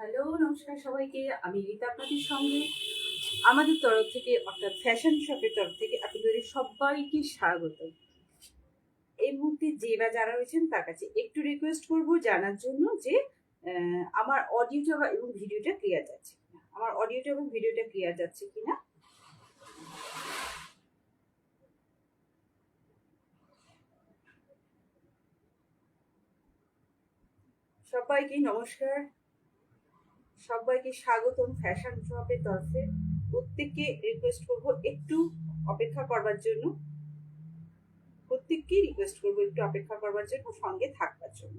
Hello, নমস্কার সবাইকে। আমি রীতা আপনাদের সঙ্গে আমাদের তরফ থেকে অর্থাৎ ফ্যাশন শপের তরফ থেকে আপনাদের সবাইকে স্বাগত। এই মুহূর্তে যে বা যারা রয়েছেন তার কাছে একটু রিকোয়েস্ট করব জানার জন্য যে আমার অডিওটা এবং ভিডিওটা ক্লিয়ার যাচ্ছে কিনা, আমার অডিওটা এবং ভিডিওটা ক্লিয়ার যাচ্ছে কিনা। সবাইকে নমস্কার, সবাইকে স্বাগতম ফ্যাশন শপের তরফে। প্রত্যেককে রিকোয়েস্ট করব একটু অপেক্ষা করবার জন্য, প্রত্যেককেই রিকোয়েস্ট করবো একটু অপেক্ষা করবার জন্য, সঙ্গে থাকবার জন্য।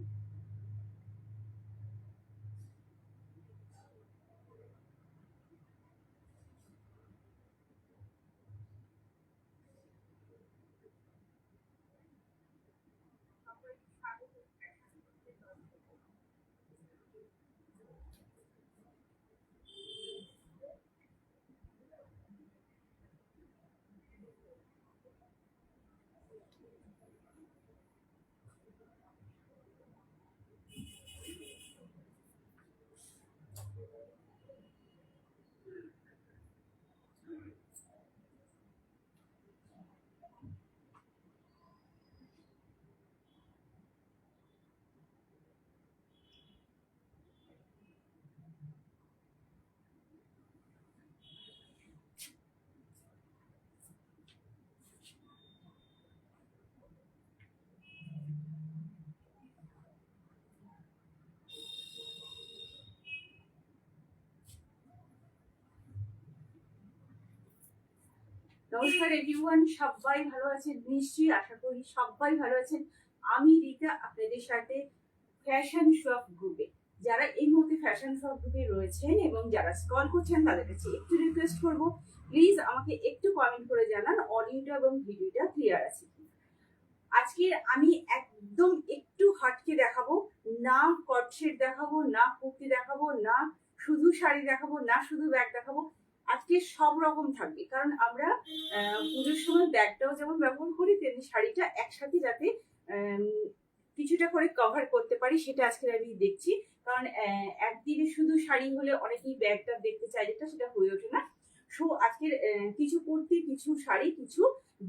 নমস্কার এভরিওয়ান, সবাই ভালো আছেন নিশ্চয়ই, আশা করি সবাই ভালো আছেন। আমি রীতা আপনাদের সাথে ফ্যাশন শপ গ্রুপে, যারা এই মুহূর্তে ফ্যাশন শপ গ্রুপে রয়েছেন এবং যারা স্ক্রল করছেন তাদের কাছে একটু রিকোয়েস্ট করব, প্লিজ আমাকে একটু কমেন্ট করে জানান অডিওটা এবং ভিডিওটা ক্লিয়ার আছে। আজকে আমি একদম একটু হাটকে দেখাবো না, কটসেট দেখাবো না, কুর্তি দেখাবো না, শুধু শাড়ি দেখাবো না, শুধু ব্যাগ দেখাবো। আজকে সব রকম থাকবে, কারণ আমরা পুজোর সময় ব্যাগটাও যেমন ব্যবহার করি তেমনি শাড়িটা একসাথে যাতে কিছুটা করে কভার করতে পারি সেটা আজকে আমি দেখছি। কারণ একদিনে শুধু শাড়ি হলে অনেকেই ব্যাগটা দেখতে চাই, যেটা সেটা হয়ে ওঠে না। সো আজকের কিছু কুর্তি, কিছু শাড়ি, কিছু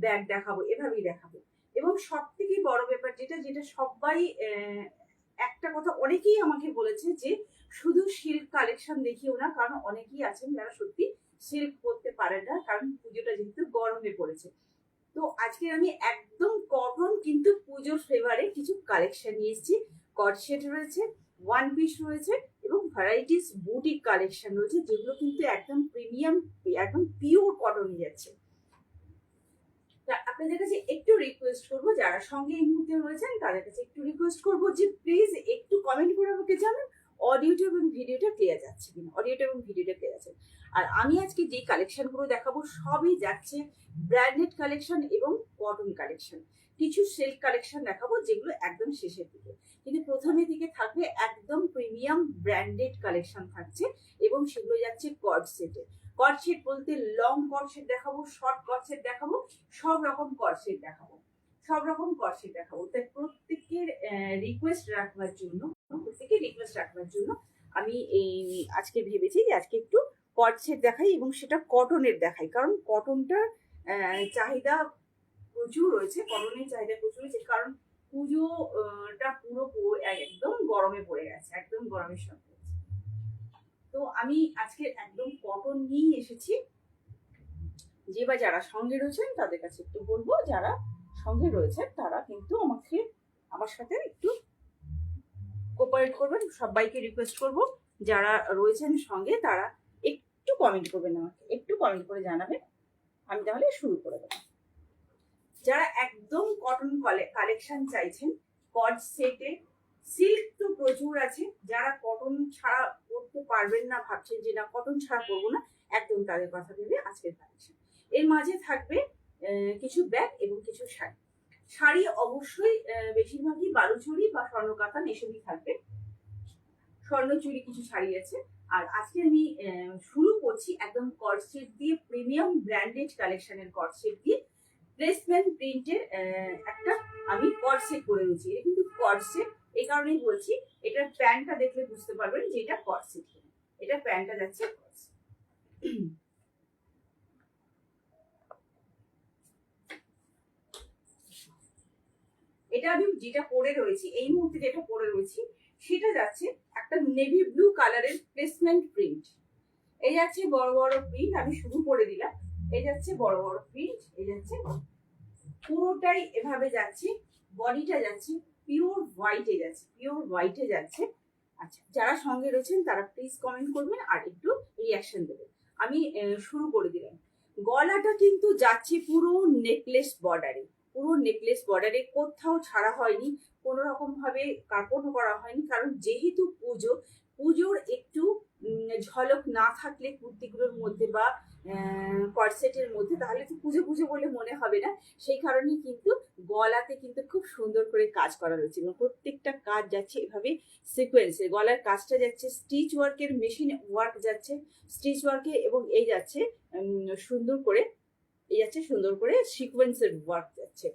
ব্যাগ দেখাবো, এভাবেই দেখাবো। এবং সব থেকে বড় ব্যাপার যেটা যেটা সবাই একটা কথা অনেকেই আমাকে বলেছে যে শুধু সিল্ক কালেকশন দেখিও না, কারণ অনেকেই আছেন যারা সত্যি সিল্ক পরতে পারে না, কারণ পুজোটা যেহেতু গরমে পড়েছে। তো আজকে আমি একদম কটন কিন্তু পুজোর ফেভারে কিছু কালেকশন নিয়ে এসেছি। কট সেট রয়েছে, ওয়ান পিস রয়েছে এবং ভ্যারাইটিস বুটিক কালেকশন রয়েছে, যেগুলো কিন্তু একদম প্রিমিয়াম, একদম পিওর কটনে যাচ্ছে। আপনাদের কাছে একটু রিকোয়েস্ট করবো, যারা সঙ্গে এই মুহূর্তে রয়েছেন তাদের কাছে একটু রিকোয়েস্ট করবো যে প্লিজ একটু কমেন্ট করে আমাকে জানান অডিওটা এবং ভিডিওটা ক্লিয়ার যাচ্ছে কিনা, অডিওটা এবং ভিডিওটা ক্লিয়ার যাচ্ছে। আর আমি আজকে যে কালেকশনগুলো দেখাবো সবই যাচ্ছে ব্র্যান্ডেড কালেকশন এবং কটন কালেকশন। কিছু সিল্ক কালেকশন দেখাবো যেগুলো একদম শেষের দিকে, কিন্তু প্রথমের দিকে থাকবে একদম প্রিমিয়াম ব্র্যান্ডেড কালেকশন থাকছে এবং সেগুলো যাচ্ছে কট সেটে। কট সেট বলতে লং কট সেট দেখাবো, শর্ট কট সেট দেখাবো, সব রকম কট সেট দেখাবো, সব রকম কট সেট দেখাবো। তাই প্রত্যেকের রিকোয়েস্ট রাখবার জন্য, প্রত্যেকের রিকোয়েস্ট রাখবার জন্য আমি এই আজকে ভেবেছি যে আজকে একটু কট সেট দেখাই এবং সেটা কটনের দেখাই, কারণ কটনটার চাহিদা প্রচুর রয়েছে, কটনের চাহিদা প্রচুর রয়েছে, কারণ পুজোটা পুরো একদম গরমে পড়ে গেছে, একদম গরমের সাথে। তো আমি আজকে একদম কটন নিয়ে এসেছি। যে বা যারা সঙ্গে রয়েছেন তাদের কাছে একটু বলবো, যারা সঙ্গে রয়েছেন তারা কিন্তু আমার সাথে একটু কোঅপারেট করবেন। সবাইকে রিকোয়েস্ট করব যারা রয়েছেন সঙ্গে তারা একটু কমেন্ট করবেন, আমাকে একটু কমেন্ট করে জানাবেন, আমি তাহলে শুরু করে দেবো। যারা একদম কটন কালেকশন চাইছেন কট সেটে, সিল্ক তো প্রচুর আছে, যারা কটন ছাড়া পরতে পারবেন না, ভাবছেন যে না কটন ছাড়া পরবো না, একদম তাদের কথা ভেবে আজকের কালেকশন। এর মাঝে থাকবে কিছু ব্যাগ এবং কিছু শাড়ি। শাড়ি অবশ্যই বেশিরভাগই বালুচুরি বা স্বর্ণকাতান এসবই থাকবে, স্বর্ণচুরি কিছু শাড়ি আছে। আর আজকে আমি শুরু করছি একদম কর্ডসেট দিয়ে, প্রিমিয়াম ব্র্যান্ডেড কালেকশনের কর্ডসেট দিয়ে। প্লেসমেন্ট প্রিন্টের একটা আমি কর্ডসেট করে নিয়েছি। এটা কিন্তু কর্ডসেট, এই কারণেই বলছি, এটার প্যান্টটা দেখলে বুঝতে পারবেন যে এটা কর্ডসেট। এটা প্যান্টটা যাচ্ছে কর্ডসেট। এটা আমি যেটা পরে রয়েছি, এই মুহূর্তে যেটা পরে রয়েছি সেটা যাচ্ছে একটা নেভি ব্লু কালারের প্লেসমেন্ট প্রিন্ট। এই যাচ্ছে বড় বড় প্রিন্ট, আমি শুরু করে দিলাম। এই যাচ্ছে বড় বড় প্রিন্ট, এই যাচ্ছে পুরোটাই এভাবে যাচ্ছে, বডিটা যাচ্ছে পিওর হোয়াইটে যাচ্ছে, পিওর হোয়াইটে যাচ্ছে। আচ্ছা, যারা সঙ্গে রয়েছেন তারা প্লিজ কমেন্ট করবেন আর একটু রিয়াকশন দেবেন। আমি শুরু করে দিলাম। গলাটা কিন্তু যাচ্ছে পুরো নেকলেস বর্ডারে, পুরো নেকলেস বর্ডারে, কোথাও ছাড়া হয়নি, কোনো রকম ভাবে কার্পণ করা হয়নি। কারণ যেহেতু পুজোর একটু ঝলক না থাকলে কুর্তিগুলোর মধ্যে বা কর্সেটের মধ্যে, তাহলে তো পুজো পুজো বলে মনে হবে না। সেই কারণেই কিন্তু গলাতে কিন্তু খুব সুন্দর করে কাজ করা রয়েছে এবং প্রত্যেকটা কাজ যাচ্ছে এভাবে সিকোয়েন্সে। গলার কাজটা যাচ্ছে স্টিচ ওয়ার্কের, মেশিন ওয়ার্ক যাচ্ছে স্টিচ ওয়ার্কে, এবং এই যাচ্ছে সুন্দর করে, এই যাচ্ছে সুন্দর করে সিকোয়েন্সের ওয়ার্ক যাচ্ছে।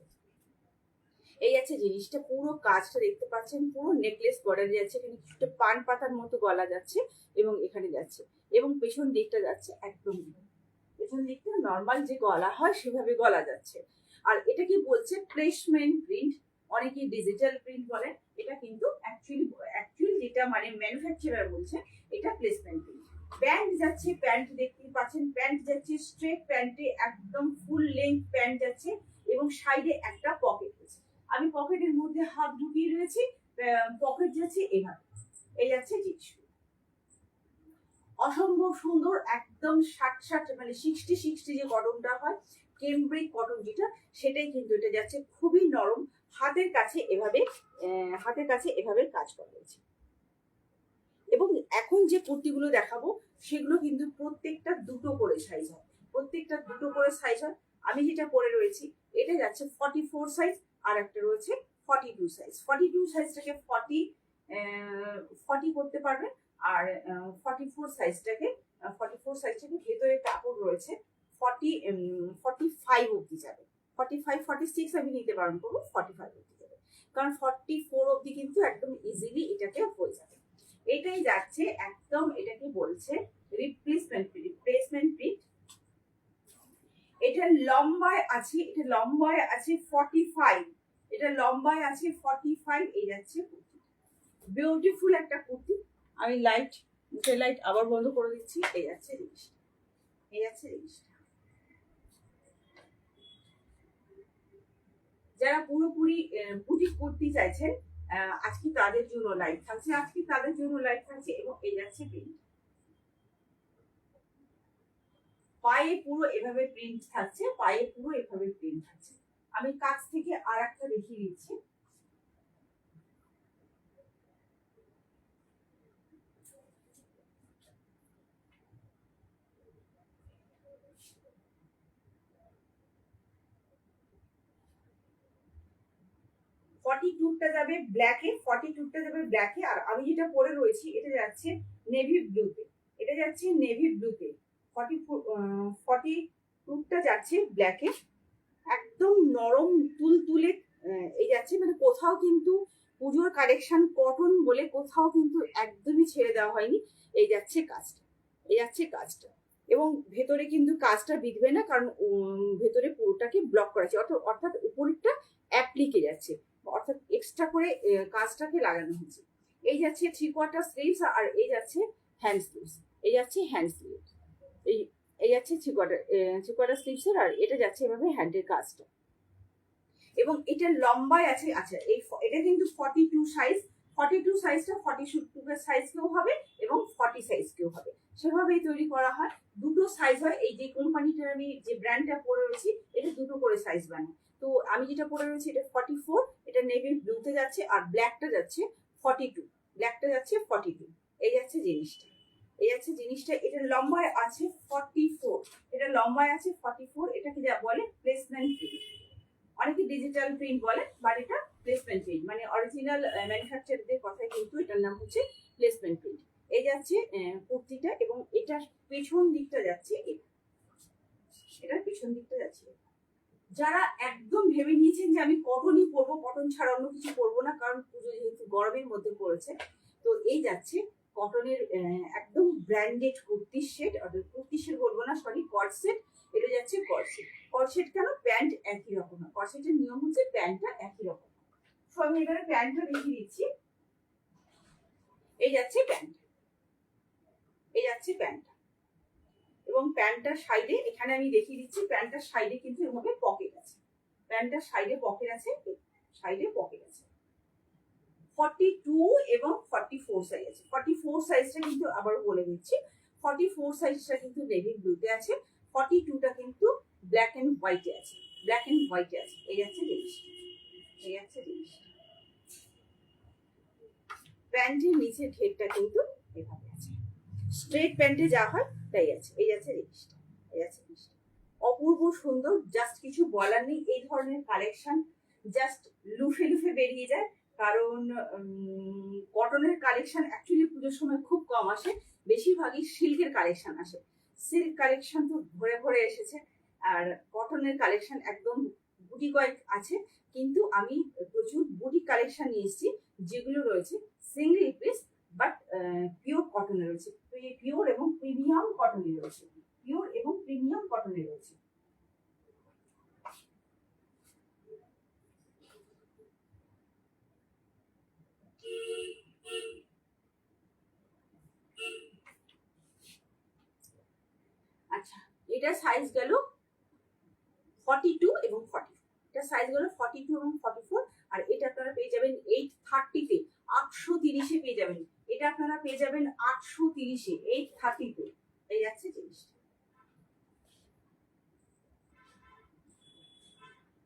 এই আছে জিনিসটা, পুরো কাজটা দেখতে পাচ্ছেন, পুরো নেকলেস বর্ডারে যাচ্ছে। এখানে কিছুটা পান পাতার মতো গলা যাচ্ছে এবং এখানে যাচ্ছে, এবং পেছন দিকটা যাচ্ছে একদম, পেছন দিকটা নর্মাল যে গলা হয় সেভাবে গলা যাচ্ছে। আর এটা কি বলছে প্লেসমেন্ট প্রিন্ট, অনেকে ডিজিটাল প্রিন্ট বলে, এটা কিন্তু অ্যাকচুয়ালি যেটা মানে ম্যানুফ্যাকচারার বলছে এটা প্লেসমেন্ট প্রিন্ট। প্যান্ট যাচ্ছে, প্যান্ট দেখতে পাচ্ছেন, প্যান্ট যাচ্ছে স্ট্রেট প্যান্টে একদম ফুল লেন্থ প্যান্ট যাচ্ছে, এবং সাইডে একটা পকেট আছে। আমি পকেটের মধ্যে হাত ঢুকিয়ে রয়েছি, পকেট যাচ্ছে এভাবে, এই যাচ্ছে জিনিস অসম্ভব সুন্দর, একদম 60 মানে 60 যে কটনটা হয়, কেমব্রিক কটন যেটা, সেটাই কিন্তু এটা যাচ্ছে, খুবই নরম। হাতের কাছে এভাবে কাজ করা হয়েছে। এবং এখন যে কুর্তিগুলো দেখাবো সেগুলো কিন্তু প্রত্যেকটা দুটো করে সাইজ হয়, প্রত্যেকটা দুটো করে সাইজ হয়। আমি যেটা পরে রয়েছি এটা যাচ্ছে 44 সাইজ, আর একটা রয়েছে 42 সাইজ। 42 সাইজটাকে 40 করতে পারবেন, আর 44 সাইজটাকে ভেতরে কাপড় রয়েছে 45 অব্দি যাবে। 45 46 আমি নিতে পারবেন, করবো 45 অব্দি যাবে, কারণ 44 অব্দি কিন্তু একদম ইজিলি এটাকে হয়ে যাবে। এটাই যাচ্ছে একদম, এটাকে বলছে রিপ্লেসমেন্ট প্রিন্ট। এটা লম্বায় আছে, 45, এটা লম্বায় আছে 45। এই যাচ্ছে বিউটিফুল একটা কুর্তি। আমি লাইট আবার বন্ধ করে দিচ্ছি। এই যাচ্ছে জিনিসটা, যারা পুরোপুরি বুটিক কুর্তি চাইছেন আজকে তাদের জন্য লাইট থাকছে, এবং এই যাচ্ছে প্রিন্ট, পায়ে পুরো এভাবে প্রিন্ট থাকছে, আমি কাছ থেকে আর একটা দেখিয়ে দিচ্ছি। যাবে ব্ল্যাকে, 42টা যাবে ব্ল্যাকে, আর আমি যেটা পরে রয়েছি এটা যাচ্ছে নেভি ব্লুতে, 42টা যাচ্ছে ব্ল্যাকে, একদম নরম তুলতুলে। এই যাচ্ছে, মানে কোথাও কিন্তু পুজোর কালেকশন কটন বলে কোথাও কিন্তু একদমই ছেড়ে দেওয়া হয়নি। এই যাচ্ছে কাজটা, এবং ভেতরে কিন্তু কাজটা বিঁধবে না, কারণ ভেতরে পুরোটাকে ব্লক করা আছে, অর্থাৎ উপরেরটা অ্যাপ্লিকে যাচ্ছে, অর্থাৎ এক্সট্রা করে কাজটাকে লাগানো হয়েছে। এই যাচ্ছে 3/4 স্লিভস, আর এই যাচ্ছে হ্যান্ড স্লিভস, এই যাচ্ছে থ্রি কোয়ার্টার স্লিভসের, আর এটা যাচ্ছে এভাবে হ্যান্ডের কাজটা। এবং এটার লম্বায় আছে, আচ্ছা এটা কিন্তু 42 সাইজ, 42 সাইজটা 42 সাইজ কেউ হবে এবং 40 সাইজ কেউ হবে, সেভাবেই তৈরি করা হয়। দুটো সাইজ হয়। এই যে কোম্পানিটার আমি যে ব্র্যান্ডটা পরে রয়েছি এটা দুটো করে সাইজ বানায়। তো আমি যেটা পরে রয়েছি এটা 44, এটা নেভি ব্লুতে যাচ্ছে, আর ব্ল্যাকটা যাচ্ছে 42, ব্ল্যাকটা যাচ্ছে 42। এই যাচ্ছে জিনিসটা, এই যাচ্ছে জিনিসটা। এটা লম্বায় আছে 44, এটা লম্বায় আছে 44। এটাকে যা বলে প্লেসমেন্ট প্রিন্ট, অনেকে ডিজিটাল প্রিন্ট বলে, বাট এটা প্লেসমেন্ট প্রিন্ট, মানে অরিজিনাল ম্যানুফ্যাকচারদের কথায় কিন্তু এটার নাম হচ্ছে প্লেসমেন্ট প্রিন্ট। এই যাচ্ছে কুর্তিটা, এবং এটার পেছন দিকটা যাচ্ছে এটার পেছন দিকটা যাচ্ছে। যারা একদম ভেবে নিয়েছেন যে আমি কটনই পরবো, কটন ছাড়া অন্য কিছু পরবো না, কারণ পুজো যেহেতু গরমের মধ্যে পড়েছে, তো এই যাচ্ছে কটনের একদম ব্র্যান্ডেড কুর্তির সেট, কুর্তি সেট বলবো না, সরি, কট সেট। এটা যাচ্ছে কট সেট। কট সেট কেন? প্যান্ট একই রকম হয়, কট সেটের নিয়ম হচ্ছে প্যান্টটা একই রকম। তো আমি এবারে প্যান্টটা দেখিয়ে দিচ্ছি। এই যাচ্ছে প্যান্ট, এই যাচ্ছে প্যান্টটা, এবং প্যান্টটার সাইডে এখানে আমি দেখিয়ে দিচ্ছি, প্যান্টটার সাইডে কিন্তু এভাবে পকেট আছে, প্যান্টটার সাইডে পকেট আছে, সাইডে পকেট আছে। 42 এবং 44 সাইজ আছে। 44 সাইজটা কিন্তু আবার বলে দিচ্ছি, 44 সাইজটা কিন্তু নেভি ব্লুতে আছে, 42টা কিন্তু ব্ল্যাক এন্ড হোয়াইটে আছে, ব্ল্যাক এন্ড হোয়াইটে আছে। এই যাচ্ছে জিনিসটা, এই যাচ্ছে জিনিসটা। প্যান্টের নিচের ঘেরটা কিন্তু এভাবে আছে, স্ট্রেট প্যান্টে যা হয় তাই আছে। এই যাচ্ছে জিনিসটা, এই যাচ্ছে জিনিসটা। অপূর্ব সুন্দর, জাস্ট কিছু বলার নেই। এই ধরনের কালেকশন জাস্ট লুফে লুফে বেরিয়ে যায়, কারণ কটনের কালেকশন অ্যাকচুয়ালি পুজোর সময় খুব কম আসে, বেশিরভাগই সিল্কের কালেকশন আসে। সিল্ক কালেকশন তো ভরে ভরে এসেছে, আর কটনের কালেকশন একদম গুটি কয়েক আছে, কিন্তু আমি প্রচুর বুটিক কালেকশন নিয়ে এসেছি, যেগুলো রয়েছে সিঙ্গেল পিস, বাট পিওর কটনে রয়েছে, পিওর এবং প্রিমিয়াম কটনে রয়েছে, পিওর এবং প্রিমিয়াম কটনে রয়েছে। আচ্ছা, এটা সাইজ গেল 42 এবং 44, এটা সাইজ গেল 42 এবং 44, আর এটা আপনারা পেয়ে যাবেন 830-তে, 830-এ পেয়ে যাবেন। এটা আপনারা পেয়ে যাবেন 830-এ, 830-তে। এই যাচ্ছে জিনিসটা,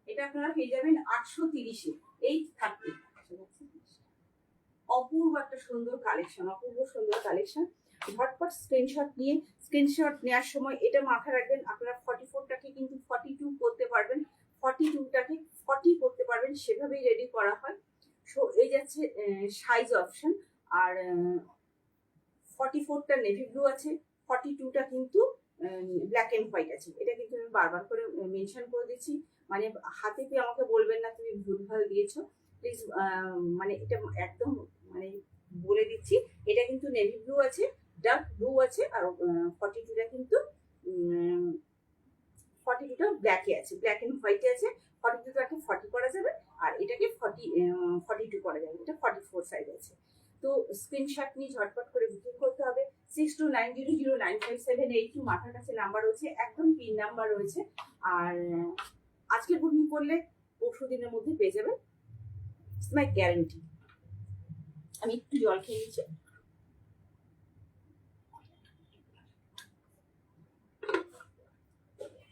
এটা আপনারা পেয়ে যাবেন 830-এ, 830। অপূর্ব একটা সুন্দর কালেকশন, অপূর্ব সুন্দর কালেকশন। ঝটপট স্ক্রিনশট নিয়ে, স্ক্রিনশট নেওয়ার সময় এটা মাথায় রাখবেন, আপনারা 44টাকে কিন্তু 42 করতে পারবেন, 42টাকে 40 করতে পারবেন, সেভাবেই রেডি করা হয়। সো এই যাচ্ছে সাইজ অপশন, আর 44টা নেভি ব্লু আছে, 42টা কিন্তু ব্ল্যাক এন্ড হোয়াইট আছে। এটা কিন্তু আমি বারবার করে মেনশন করে দিচ্ছি, মানে হাতে পেয়ে আমাকে বলবেন না তুমি ভুলভাল দিয়েছো, প্লিজ। মানে এটা একদম মানে বলে দিচ্ছি, এটা কিন্তু নেভি ব্লু আছে, ডার্ক ব্লু আছে, আর 42টা কিন্তু 42টা ব্ল্যাকে আছে, ব্ল্যাক এন্ড হোয়াইটে আছে। 42টাকে 40 করা যাবে, আর এটাকে 42 করা যাবে, এটা 44 সাইজ আছে। তো স্ক্রিনশট নিয়ে ঝটপট করে বুকিং করতে হবে। 6290095782 মাথার কাছে নাম্বার রয়েছে, একদম পিন নাম্বার রয়েছে। আর আজকে বুকিং করলে পরশু দিনের মধ্যে পেয়ে যাবেন, ইটস মাই গ্যারান্টি। আমি একটু জল খেয়ে নিচ্ছি।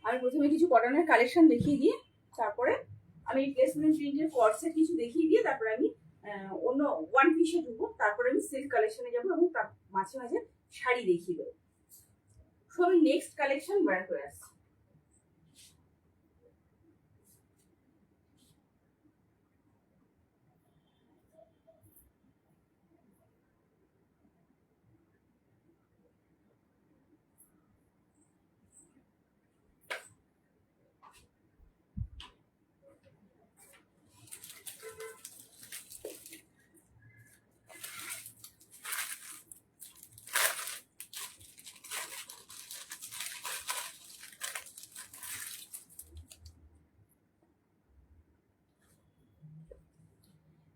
আমি প্রথমে কিছু কটনের কালেকশন দেখিয়ে দিয়ে, তারপরে আমি প্লেসমেন্ট প্রিন্টের কোর্সের কিছু দেখিয়ে দিয়ে, তারপরে আমি অন্য ওয়ান পিসে ঢুকবো, তারপরে আমি সিল্ক কালেকশনে যাবো, এবং তার মাঝে মাঝে শাড়ি দেখিয়ে দেবো। সো আমি নেক্সট কালেকশন বের করে আসছি।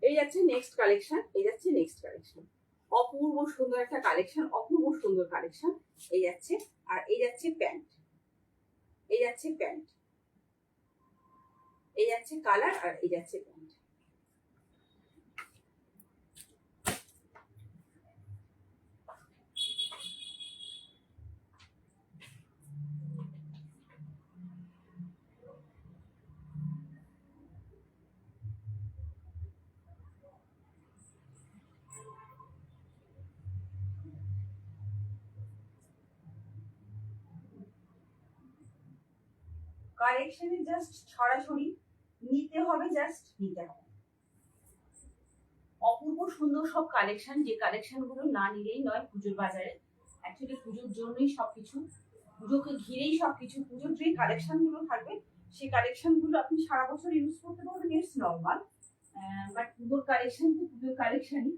এই যাচ্ছে নেক্সট কালেকশন, এই যাচ্ছে নেক্সট কালেকশন। অপূর্ব সুন্দর একটা কালেকশন, অপূর্ব সুন্দর কালেকশন। এই যাচ্ছে, আর এই যাচ্ছে প্যান্ট, এই যাচ্ছে প্যান্ট, এই যাচ্ছে কালার আর এই যাচ্ছে প্যান্ট। কালেকশনে জাস্ট ছড়াছড়ি, নিতে হবে, জাস্ট নিতে হবে। অপূর্ব সুন্দর সব কালেকশন, যে কালেকশন গুলো না নিলেই নয় পুজোর বাজারে। অ্যাকচুয়ালি পুজোর জন্যই সবকিছু, পুজোকে ঘিরেই সবকিছু। পুজোর যে কালেকশন গুলো থাকবে সেই কালেকশন গুলো আপনি সারা বছর ইউজ করতে পারবেন, ইটস নর্মাল। বাট পুজোর কালেকশন তো পুজোর কালেকশনই।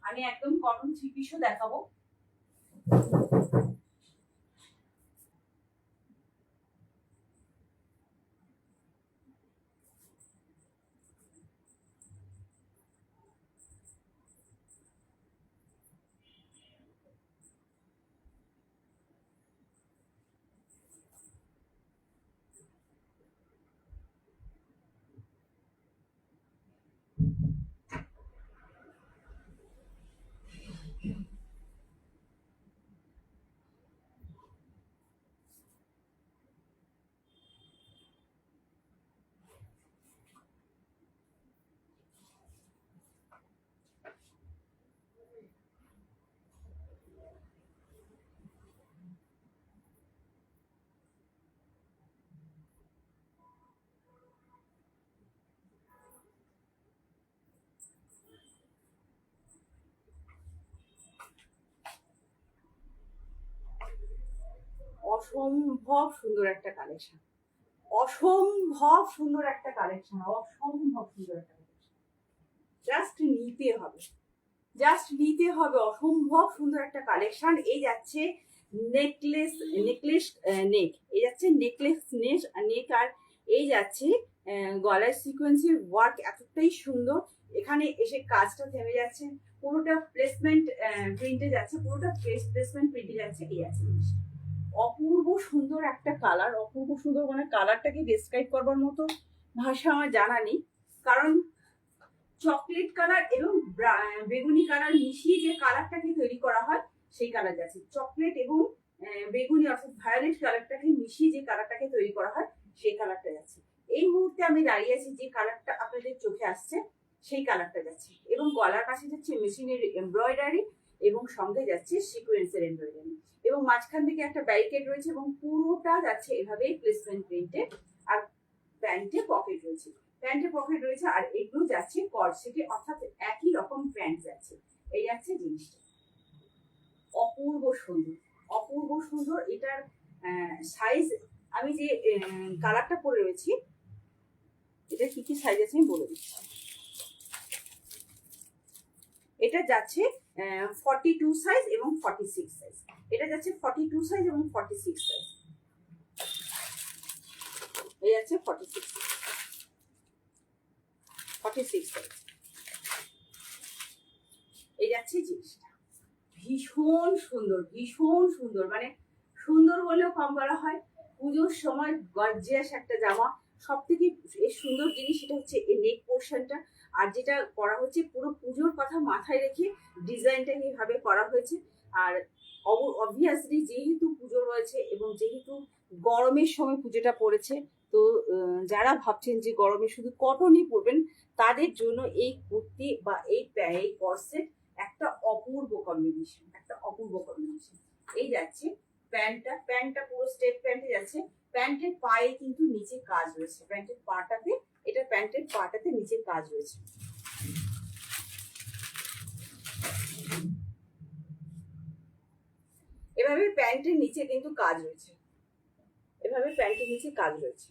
আমি একদম কটন থ্রি পিসও দেখাবো। অসম্ভব সুন্দর একটা কালেকশন, অসম্ভব সুন্দর একটা কালেকশন, অসম্ভব সুন্দর একটা কালেকশন। জাস্ট নিতে হবে, জাস্ট নিতে হবে। অসম্ভব সুন্দর একটা কালেকশন। এই যাচ্ছে নেকলেস, নেকলেস নেক, এই যাচ্ছে নেকলেস নেক, আর এই যাচ্ছে গলার সিকোয়েন্সের ওয়ার্ক এতটাই সুন্দর। এখানে এসে কাজটা থেমে যাচ্ছে, পুরোটা প্লেসমেন্ট প্রিন্টে যাচ্ছে, পুরোটা প্লেসমেন্ট প্রিন্টে যাচ্ছে। এই আছে অপূর্ব সুন্দর একটা কালার, অপূর্ব সুন্দর, মানে কালারটাকে ডেসক্রাইব করবার মতো ভাষা আমার জানা নেই। কারণ চকলেট কালার এবং বেগুনি কালার মিশিয়ে যে কালারটাকে তৈরি করা হয় সেই কালার যাচ্ছে। চকলেট এবং বেগুনি অর্থাৎ ভায়োলেট কালারটাকে মিশিয়ে যে কালারটাকে তৈরি করা হয় সেই কালারটা যাচ্ছে। এই মুহূর্তে আমি দাঁড়িয়ে আছি, যে কালারটা আপনাদের চোখে আসছে সেই কালারটা যাচ্ছে। এবং গলার কাছে যাচ্ছে মেশিনের এমব্রয়ডারি এবং সঙ্গে যাচ্ছে সিকোয়েন্সের এমব্রয়ডারি, এবং মাঝখান থেকে একটা ব্যারিকেড রয়েছে এবং পুরোটা যাচ্ছে এভাবে প্লেসমেন্ট প্রিন্টে। আর প্যান্টে পকেট রয়েছে, প্যান্টের পকেট রয়েছে, আর এগুলো যাচ্ছে কর্সেটে, অর্থাৎ একই রকম প্যান্ট যাচ্ছে। এই যাচ্ছে জিনিসটা, অপূর্ব সুন্দর, অপূর্ব সুন্দর। এটার সাইজ, আমি যে কালারটা পরে রয়েছি এটা কি কি সাইজ আছে আমি বলে দিচ্ছি। এটা যাচ্ছে 42 সাইজ এবং 46 সাইজ। এটা যাচ্ছে 42 সাইজ এবং 46 সাইজ। এই যাচ্ছে 46 সাইজ। এই যাচ্ছে জিনিসটা ভীষণ সুন্দর, ভীষণ সুন্দর, মানে সুন্দর বলেও কম বলা হয়। পুজোর সময় গর্জিয়াস একটা জামা। সব থেকে এর সুন্দর জিনিস সেটা হচ্ছে এই নেক পোর্শনটা, আর যেটা করা হচ্ছে পুরো পুজোর কথা মাথায় রেখে ডিজাইনটা এইভাবে করা হয়েছে। আর অবভিয়াসলি যেহেতু পুজো রয়েছে এবং যেহেতু গরমের সময় পুজোটা পড়েছে, তো যারা ভাবছেন যে গরমে শুধু কটনই পরবেন তাদের জন্য এই কুর্তি বা এই কর্সেট একটা অপূর্ব কম্বিনেশন, একটা অপূর্ব কম্বিনেশন। এই যাচ্ছে প্যান্টটা পুরো স্টেপ প্যান্টে যাচ্ছে। প্যান্টের পায়ে কিন্তু নিচে কাজ রয়েছে, প্যান্টের পাটাতে, এটা প্যান্টের পাটাতে নিচে কাজ রয়েছে। এভাবে প্যান্টের নিচে কিন্তু কাজ রয়েছে, এভাবে প্যান্টের নিচে কাজ রয়েছে।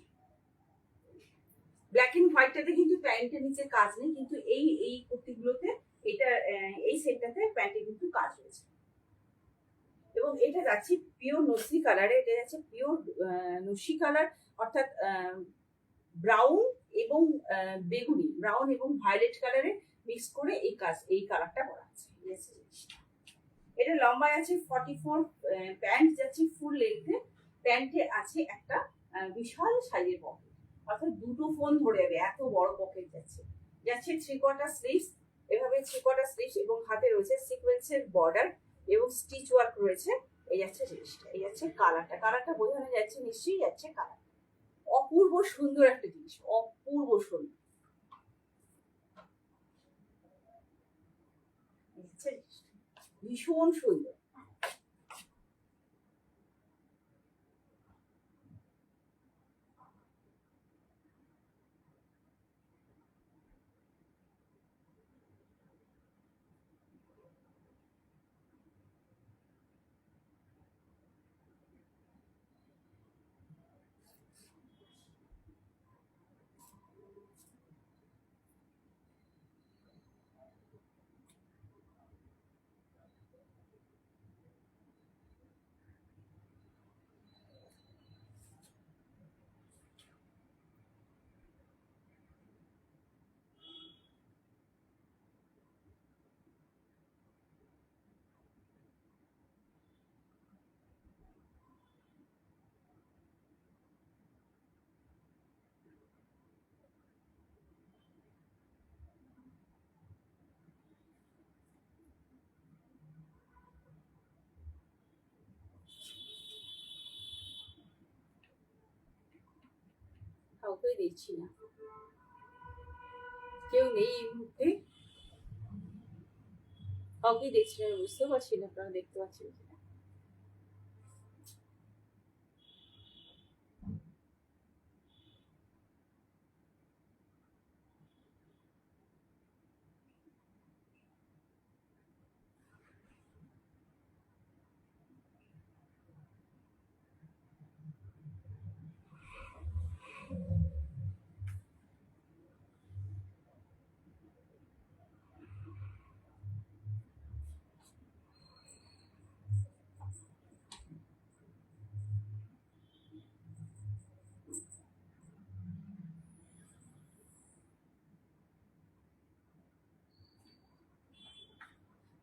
ব্ল্যাক এন্ড হোয়াইটটাতে কিন্তু প্যান্টের নিচে কাজ নেই, কিন্তু এই কুর্তিগুলোতে, এটা এই সেটটাতে প্যান্টে কিন্তু কাজ রয়েছে। এবং এটা যাচ্ছে পিওর নসি কালারে, এটা যাচ্ছে পিওর নসি কালার, অর্থাৎ ব্রাউন এবং বেগুনি, ব্রাউন এবং ভায়োলেট কালারে মিক্স করে এই কালারটা করা আছে। এটা লম্বায় আছে 44, প্যান্ট যাচ্ছে ফুল লেন্থে, প্যান্টে আছে একটা বিশাল সাইজের পকেট, অর্থাৎ দুটো ফোন ধরে যাবে, এত বড় পকেট যাচ্ছে। যাচ্ছে 3/4 স্লিভস, এভাবে 3/4 স্লিভস এবং হাতে রয়েছে সিকোয়েন্সের বর্ডার এবং স্টিচ ওয়ার্ক রয়েছে। এই যাচ্ছে জিনিসটা, এই যাচ্ছে কালারটা বোঝানো যাচ্ছে নিশ্চয়ই যাচ্ছে কালার। অপূর্ব সুন্দর একটা জিনিস, অপূর্ব সুন্দর। ভীষণ সুন্দর। কাউকে দেখছি না, কেউ নেই এই মুহূর্তে, কাউকে দেখছি না, বুঝতে পারছি না আপনারা দেখতে পাচ্ছেন কিনা।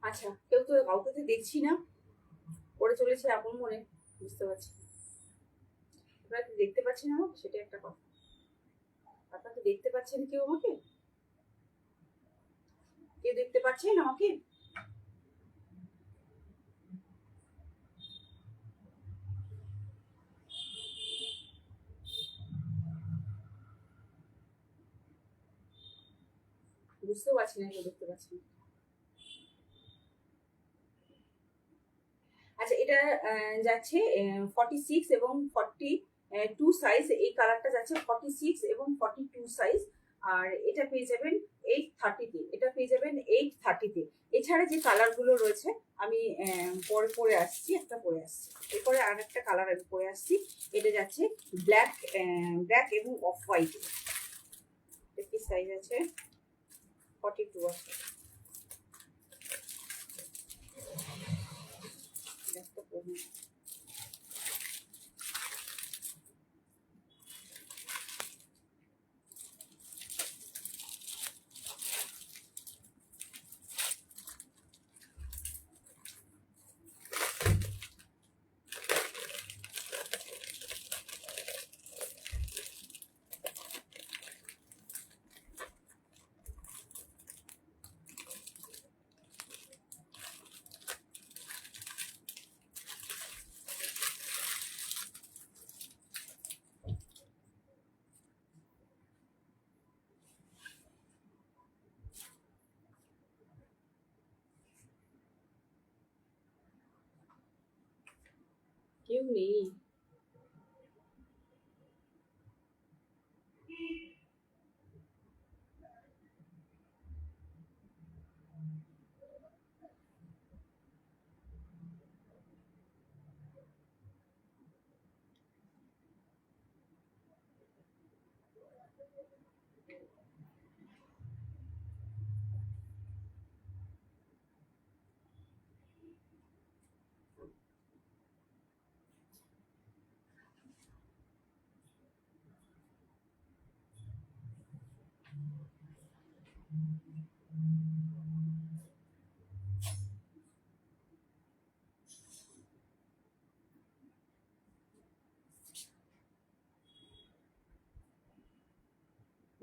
আচ্ছা, কাউকে তো দেখছি না, পড়ে চলেছে আপন মনে, বুঝতে পারছি। আপনারা কি দেখতে পাচ্ছেন আমাকে, সেটা একটা কথা। আপনারা তো দেখতে পাচ্ছেন কেউ আমাকে? কেউ দেখতে পাচ্ছেন আমাকে? বুঝতেও পারছি না কেউ দেখতে পাচ্ছেন। আচ্ছা, এটা যাচ্ছে 46 এবং 42 সাইজ। এই কালারটা যাচ্ছে 46 এবং 42 সাইজ। আর এটা পেয়ে যাবেন 830-তে, এটা পেয়ে যাবেন 830-তে। এছাড়া যে কালারগুলো রয়েছে আমি পরে পরে আসছি, একটা পরে আসছি, এরপরে আর একটা কালার আমি পরে আসছি। এটা যাচ্ছে ব্ল্যাক এবং অফ হোয়াইট। কি সাইজ আছে? 42 আছে। কেউ নেই।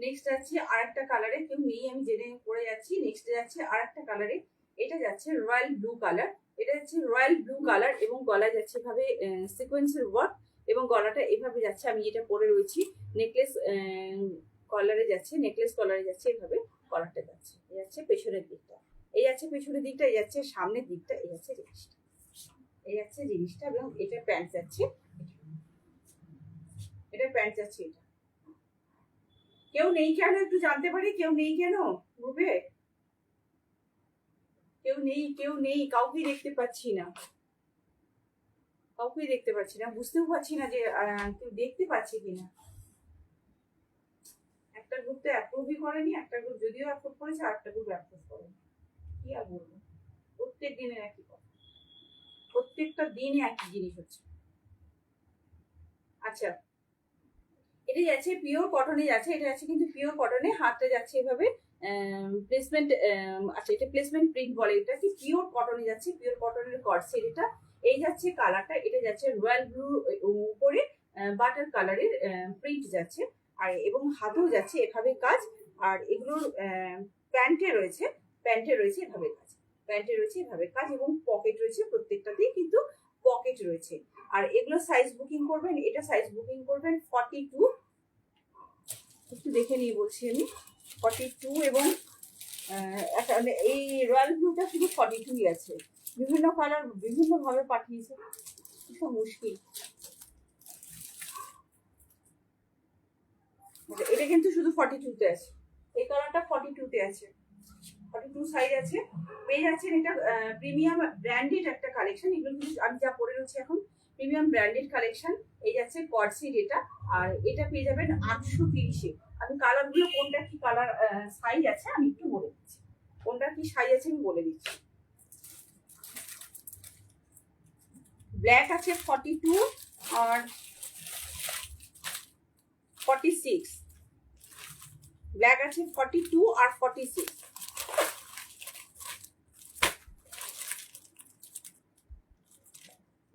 নেক্সট যাচ্ছে আরেকটা কালারে, কেউ নেই আমি জেনে পড়ে যাচ্ছি। নেক্সট যাচ্ছে আরেকটা কালারে, এটা যাচ্ছে রয়্যাল ব্লু কালার। এটা যাচ্ছে রয়্যাল ব্লু কালার এবং গলায় যাচ্ছে এভাবে সিকোয়েন্সের ওয়ার্ক এবং গলাটা এভাবে যাচ্ছে। আমি এটা পরে রয়েছি নেকলেস কলারে যাচ্ছে, নেকলেস কলারে যাচ্ছে, এভাবে কলারটা যাচ্ছে। এই যাচ্ছে পেছনের দিকটা, এই যাচ্ছে পেছনের দিকটা, এই যাচ্ছে সামনের দিকটা, এই যাচ্ছে জিনিসটা, এই যাচ্ছে জিনিসটা। এবং এটা প্যান্ট যাচ্ছে, এটা প্যান্ট যাচ্ছে। এটা কেউ নেই কেন একটু জানতে পারি? কেউ নেই কেন গ্রুপে? কেউ নেই, কেউ নেই, কাউকে দেখতে পাচ্ছি না, কাউকে দেখতে পাচ্ছি না, বুঝতেও পারছি না যে কেউ দেখতে পাচ্ছে কিনা। একটা গ্রুপ তো অ্যাপ্রুভই করেনি, একটা গ্রুপ যদিও অ্যাপ্রুভ করেছে আর একটা গ্রুপ অ্যাপ্রুভ করেনি। কি আর বলবো, প্রত্যেক দিনের একই কথা, প্রত্যেকটা দিনে একই জিনিস হচ্ছে। আচ্ছা, এটা যাচ্ছে পিওর কটনে যাচ্ছে, এটা যাচ্ছে কিন্তু পিওর কটনে, হাতটা যাচ্ছে এভাবে প্লেসমেন্ট। আচ্ছা, এটা প্লেসমেন্ট প্রিন্ট বলে, এটা কি পিওর কটনে যাচ্ছে, পিওর কটনের কর্সেট এটা। এই যাচ্ছে কালারটা, এটা যাচ্ছে রয়্যাল ব্লু উপরে বাটার কালারের প্রিন্ট যাচ্ছে, আর এবং হাতেও যাচ্ছে এভাবে কাজ। আর এগুলোর প্যান্টে রয়েছে, প্যান্টে রয়েছে এভাবে কাজ, প্যান্টে রয়েছে এভাবে কাজ এবং পকেট রয়েছে, প্রত্যেকটাতেই কিন্তু পকেট রয়েছে। আর এগুলো সাইজ বুকিং করবেন, এটা সাইজ বুকিং করবেন 42, একটু দেখে নিয়ে বলছি আমি, 42 এবং এই রয়্যাল ব্লুটা শুধু 42ই আছে, বিভিন্ন কালার বিভিন্ন ভাবে পাঠিয়েছে, ভীষণ মুশকিল। এটা কিন্তু শুধু 42তে আছে, এই কালারটা 42তে আছে, 42 সাইজ আছে, পেয়ে যাচ্ছেন। এটা প্রিমিয়াম ব্র্যান্ডেড একটা কালেকশন, এগুলো কিন্তু আমি যা পরে রয়েছি এখন প্রিমিয়াম ব্র্যান্ডেড কালেকশন। এই যাচ্ছে কর্সেট এটা, আর এটা পেয়ে যাবেন 830-এ। আমি কালারগুলো কোনটা কি কালার সাইজ আছে আমি একটু বলে দিচ্ছি, কোনটা কি সাইজ আছে আমি বলে দিচ্ছি। ব্ল্যাক আছে 42 আর 46, ব্ল্যাক আছে 42 আর 46,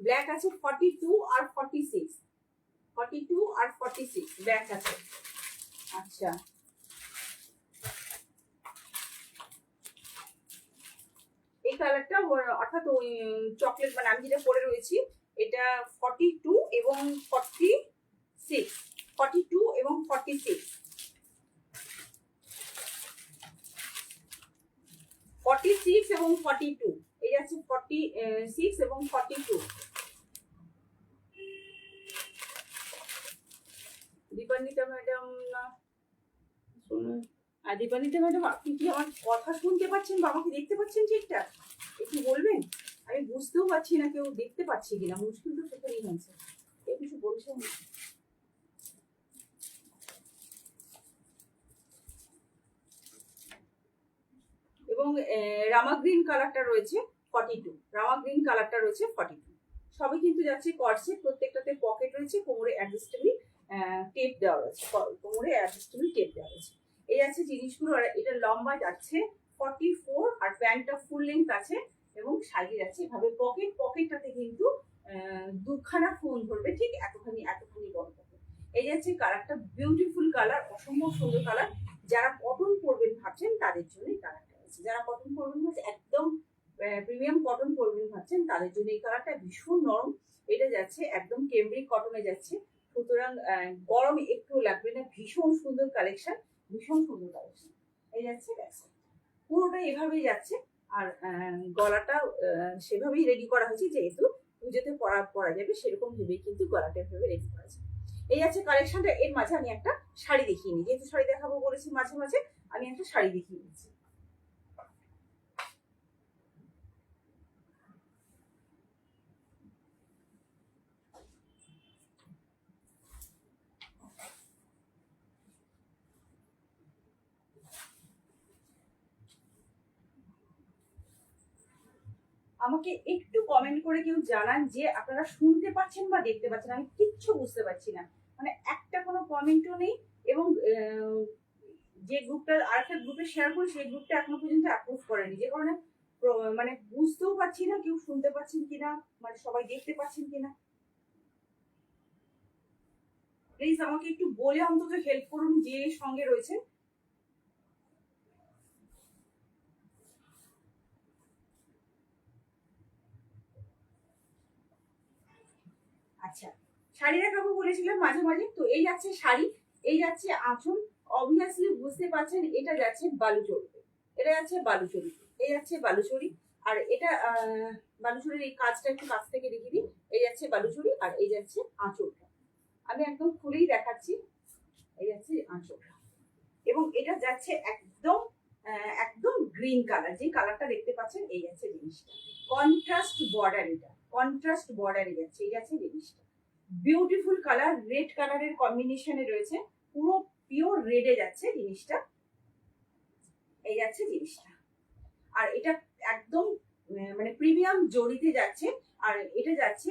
ব্ল্যাক আছে 42 আর 46, 42 আর 46 ব্ল্যাক আছে। আচ্ছা, এই কালারটা অর্থাৎ ওই চকলেট, মানে আমি যেটা পরে রয়েছি এটা 42 এবং 46, 42 এবং 46, 46 এবং 42, এই আছে 46 এবং 42। দীপান্বিতা ম্যাডাম না, আর দীপান্বিতা ম্যাডাম আপনি কি আমার কথা শুনতে পাচ্ছেন বা আমাকে দেখতে পাচ্ছেন ঠিকঠাক? একটু বলবেন, আমি বুঝতেও পারছি না কেউ দেখতে পাচ্ছি কিনা, মুশকিল তো সেখানেই হয়েছে। কেউ কিছু বলছেন? এবং রামা গ্রিন কালারটা রয়েছে 42, রামা গ্রিন কালারটা রয়েছে 42, সবই কিন্তু যাচ্ছে কর্সে, প্রত্যেকটাতে পকেট রয়েছে, কোমরে অ্যাডজাস্টেবল টেপ দেওয়া রয়েছে, কোমরে অ্যাডজাস্টেবল টেপ দেওয়া রয়েছে। এই আছে জিনিসগুলো, আর এটা লম্বা যাচ্ছে 44 আর প্যান্টটা ফুল লেন্থ আছে এবং সাইডে যাচ্ছে এভাবে পকেট, পকেটটাতে কিন্তু দুখানা ফোন ধরবে, ঠিক এতখানি এতখানি বড় পকেট। এই যাচ্ছে কালারটা, বিউটিফুল কালার, অসম্ভব সুন্দর কালার। যারা কটন পরবেন ভাবছেন তাদের জন্য এই কালারটা আছে, যারা কটন পরবেন ভাবছেন একদম প্রিমিয়াম কটন পরবেন ভাবছেন তাদের জন্য এই কালারটা ভীষণ নরম। এটা যাচ্ছে একদম কেমব্রিক কটনে যাচ্ছে, সুতরাং গরম একটু লাগবে না, ভীষণ সুন্দর কালেকশন, ভীষণ সুন্দর কালেকশন। এই যাচ্ছে পুরোটা এভাবেই যাচ্ছে। আর গলাটা সেভাবেই রেডি করা হয়েছে, যেহেতু পুজোতে পরা যাবে সেরকম ভেবেই কিন্তু গলাটা এভাবে রেডি করা হয়েছে। এই আছে কালেকশনটা। এর মাঝে আমি একটা শাড়ি দেখিয়ে নিই, যেহেতু শাড়ি দেখাবো বলেছি মাঝে মাঝে, আমি একটা শাড়ি দেখিয়ে নিচ্ছি। আমাকে একটু কমেন্ট করে কেউ জানান যে আপনারা শুনতে পাচ্ছেন বা দেখতে পাচ্ছেন, আমি কিচ্ছু বুঝতে পারছি না, মানে একটা কোনো কমেন্টও নেই। এবং যে গ্রুপটা আরেকটা গ্রুপে শেয়ার করি সেই গ্রুপটা এখনো পর্যন্ত অ্যাপ্রুভ করেনি, যে কারণে মানে বুঝতেও পারছি না কেউ শুনতে পাচ্ছেন কিনা, মানে সবাই দেখতে পাচ্ছেন কিনা। প্লিজ আমাকে একটু বলে অন্তত হেল্প করুন যে সঙ্গে রয়েছে। আচ্ছা, শাড়ি দেখাবো বলেছিলাম মাঝে মাঝে, তো এই যাচ্ছে শাড়ি, এই যাচ্ছে আঁচল। অবভিয়াসলি বুঝতে পারছেন এটা যাচ্ছে বালুচরীতে, এটা যাচ্ছে বালুচরী, এই যাচ্ছে বালুচরী। আর এটা বালুচরীর এই কাজটা একটু কাছ থেকে দেখিয়ে দিই। এই যাচ্ছে বালুচরী আর এই যাচ্ছে আঁচলটা। আমি একদম খুলেই দেখাচ্ছি। এই যাচ্ছে আঁচলটা, এবং এটা যাচ্ছে একদম একদম গ্রিন কালার, যে কালারটা দেখতে পাচ্ছেন এই যাচ্ছে জিনিসটা। কন্ট্রাস্ট বর্ডার, এটা কন্ট্রাস্ট বর্ডারে যাচ্ছে, এই যাচ্ছে জিনিসটা। বিউটিফুল কালার, রেড কালারের কম্বিনেশনে রয়েছে, পুরো পিওর রেডে যাচ্ছে জিনিসটা, এই যাচ্ছে জিনিসটা। আর এটা একদম মানে প্রিমিয়াম জরিতে যাচ্ছে। আর এটা যাচ্ছে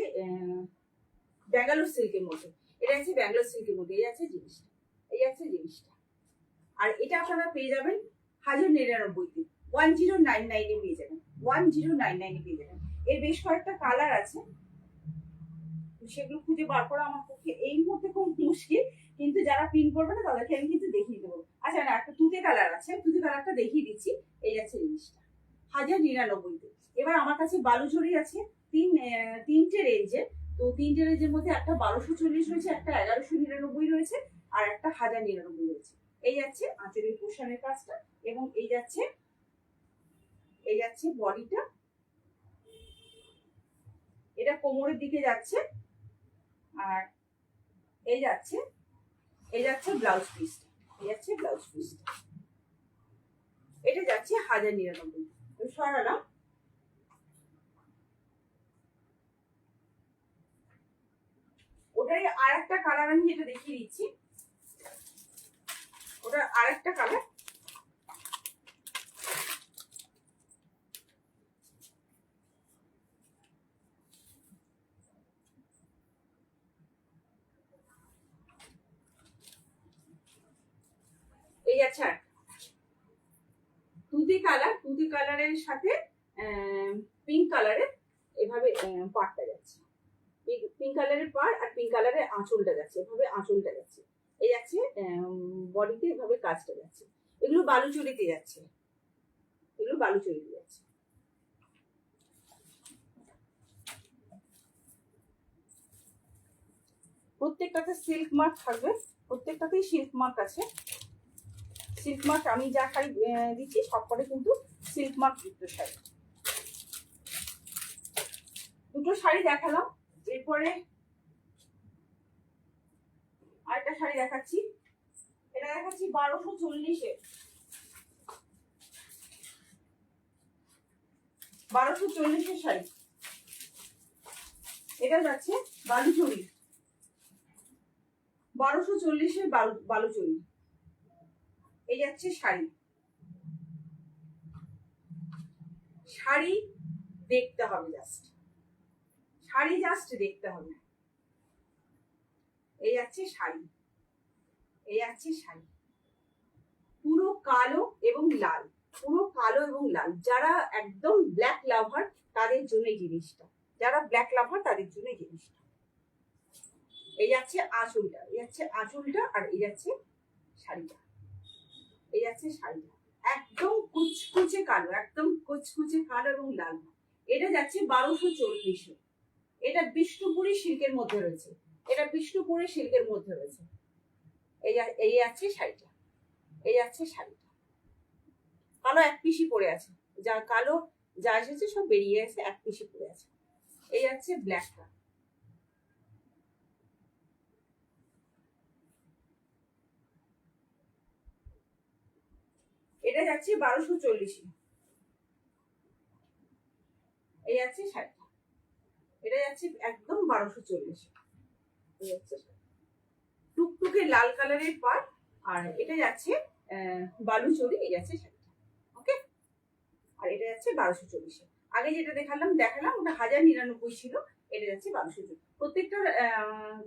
ব্যাঙ্গালোর সিল্কের মধ্যে, এটা যাচ্ছে ব্যাঙ্গালোর সিল্কের মধ্যে, এই যাচ্ছে জিনিসটা, এই যাচ্ছে জিনিসটা। আর এটা আপনারা পেয়ে যাবেন 1099-তে, 1099-এ পেয়ে যাবেন, 1099-এ পেয়ে যাবেন। এর বেশ কয়েকটা কালার আছে, সেগুলো খুঁজে বার করা আমার পক্ষে এই মুহূর্তে খুব মুশকিল, কিন্তু যারা পিন করবে না তাদেরকে আমি কিন্তু দেখিয়ে দেবো। আচ্ছা না, একটা তুতে কালার আছে, তুতে কালারটা দেখিয়ে দিচ্ছি। এই যাচ্ছে জিনিসটা 1099-তে। এবার আমার কাছে বালুচরী আছে তিনটে রেঞ্জে। তো তিনটে রেঞ্জের মধ্যে একটা 1240 রয়েছে, একটা 1199 রয়েছে, আর একটা 1099 রয়েছে। এই যাচ্ছে আঁচলের পোষণের কাজটা, এবং এই যাচ্ছে বডিটা, এটা কোমরের দিকে যাচ্ছে। আর এই যাচ্ছে ব্লাউজ পিসটা, এই যাচ্ছে ব্লাউজ পিসটা, এটা যাচ্ছে 1099। সরালাম। ওটাই আর একটা কালার আমি যেটা দেখিয়ে দিচ্ছি, ওটা আর একটা কালার। এই যাচ্ছে তুতি কালারের সাথে পিঙ্ক কালারের এভাবে পাড়টা যাচ্ছে, পিঙ্ক কালারের পাড় আর পিঙ্ক কালারের আঁচলটা যাচ্ছে, এভাবে আঁচলটা যাচ্ছে। এই যাচ্ছে বডিতে এভাবে কাজটা যাচ্ছে। এগুলো বালুচরীতে যাচ্ছে, এগুলো বালুচরীতে যাচ্ছে। প্রত্যেকটাতে সিল্ক মার্ক থাকবে, প্রত্যেকটাতেই সিল্ক মার্ক আছে। সিল্ক মার্ক আমি যা শাড়ি দিচ্ছি সবকটা কিন্তু সিল্ক মার্ক যুক্ত শাড়ি। দুটো শাড়ি দেখালাম, এরপরে আরেকটা শাড়ি দেখাচ্ছি। এটা দেখাচ্ছি 1240-এ, 1240-এর শাড়ি। এটা যাচ্ছে বালুচরী, 1240-এর বালুচরী। এই যাচ্ছে শাড়ি, শাড়ি দেখতে হবে, শাড়ি জাস্ট দেখতে হবে। এই যাচ্ছে শাড়ি, এই যাচ্ছে শাড়ি, পুরো কালো এবং লাল, পুরো কালো এবং লাল। যারা একদম ব্ল্যাক লাভার তাদের জন্য এই জিনিসটা, যারা ব্ল্যাক লাভার তাদের জন্য এই জিনিসটা। এই যাচ্ছে আঁচলটা, এই যাচ্ছে আঁচলটা, আর এই যাচ্ছে শাড়িটা, এই যাচ্ছে শাড়িটা। একদম কুচকুচে কালো, একদম কুচকুচে কালো এবং লাল। এটা যাচ্ছে 1240-এ। এটা বিষ্ণুপুরি সিল্কের মধ্যে রয়েছে, এটা বিষ্ণুপুরি সিল্কের মধ্যে রয়েছে। এই যাচ্ছে শাড়িটা, এই যাচ্ছে শাড়িটা। কালো এক পিসি পরে আছে, যা কালো যা এসেছে সব বেরিয়ে গেছে, এক পিসি পরে আছে। এই যাচ্ছে ব্ল্যাকটা, এটা যাচ্ছে 1240-এ। এই যাচ্ছে শাড়িটা, এটা যাচ্ছে একদম 1240-এ। এই যাচ্ছে টুকটুকে লাল কালারের পাড়, আর এটা যাচ্ছে বালুচরী। এই যাচ্ছে শাড়িটা, ওকে। আর এটা যাচ্ছে 1240-এ। আগে যেটা দেখালাম ওটা 1099 ছিল, এটা যাচ্ছে 1240। প্রত্যেকটার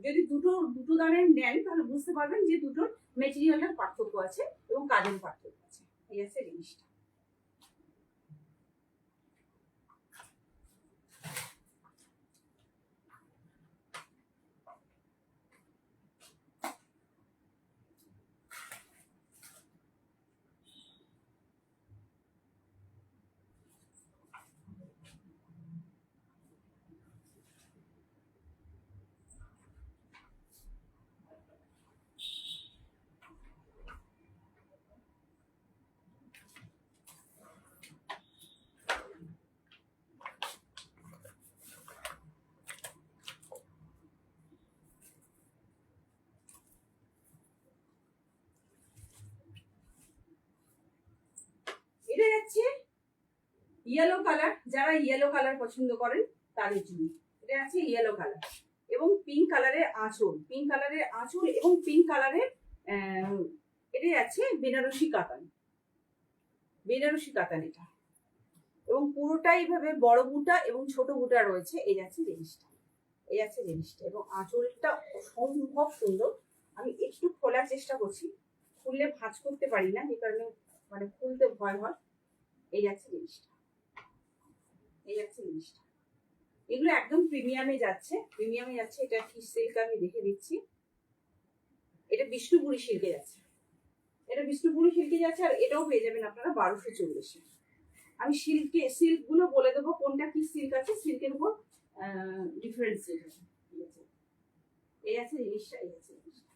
যদি দুটো দানের নেন তাহলে বুঝতে পারবেন যে দুটোর মেটেরিয়ালের পার্থক্য আছে এবং কাজের পার্থক্য আছে। এই আছে জিনিসটা। যাচ্ছে ইয়েলো কালার, যারা ইয়েলো কালার পছন্দ করেন তাদের জন্য। এটা আছে ইয়েলো কালার এবং পিঙ্ক কালারের আঁচল, পিঙ্ক কালারের আঁচল এবং পিঙ্ক কালারের এটাই আছে বেনারসি কাতান, বেনারসি কাতান এটা। এবং পুরোটাই এইভাবে বড় বুটা এবং ছোট বুটা রয়েছে। এই যাচ্ছে জিনিসটা, এই আছে জিনিসটা। এবং আঁচলটা অসম্ভব সুন্দর। আমি একটু খোলার চেষ্টা করছি, খুললে ভাঁজ করতে পারি না, যে কারণে মানে খুলতে ভয় হয়। এই যাচ্ছে জিনিসটা, এই যাচ্ছে জিনিসটা। এগুলো একদম প্রিমিয়ামে যাচ্ছে, প্রিমিয়ামে যাচ্ছে। এটা কি সিল্ক আমি দেখে দিচ্ছি, এটা বিষ্ণুপুরি সিল্কে যাচ্ছে, এটা বিষ্ণুপুরি সিল্কে যাচ্ছে। আর এটাও পেয়ে যাবেন আপনারা 1240-এ। আমি সিল্ক গুলো বলে দেবো কোনটা কি সিল্ক আছে, সিল্কের উপর ডিফারেন্স আছে। এই আছে জিনিসটা, এই আছে জিনিসটা।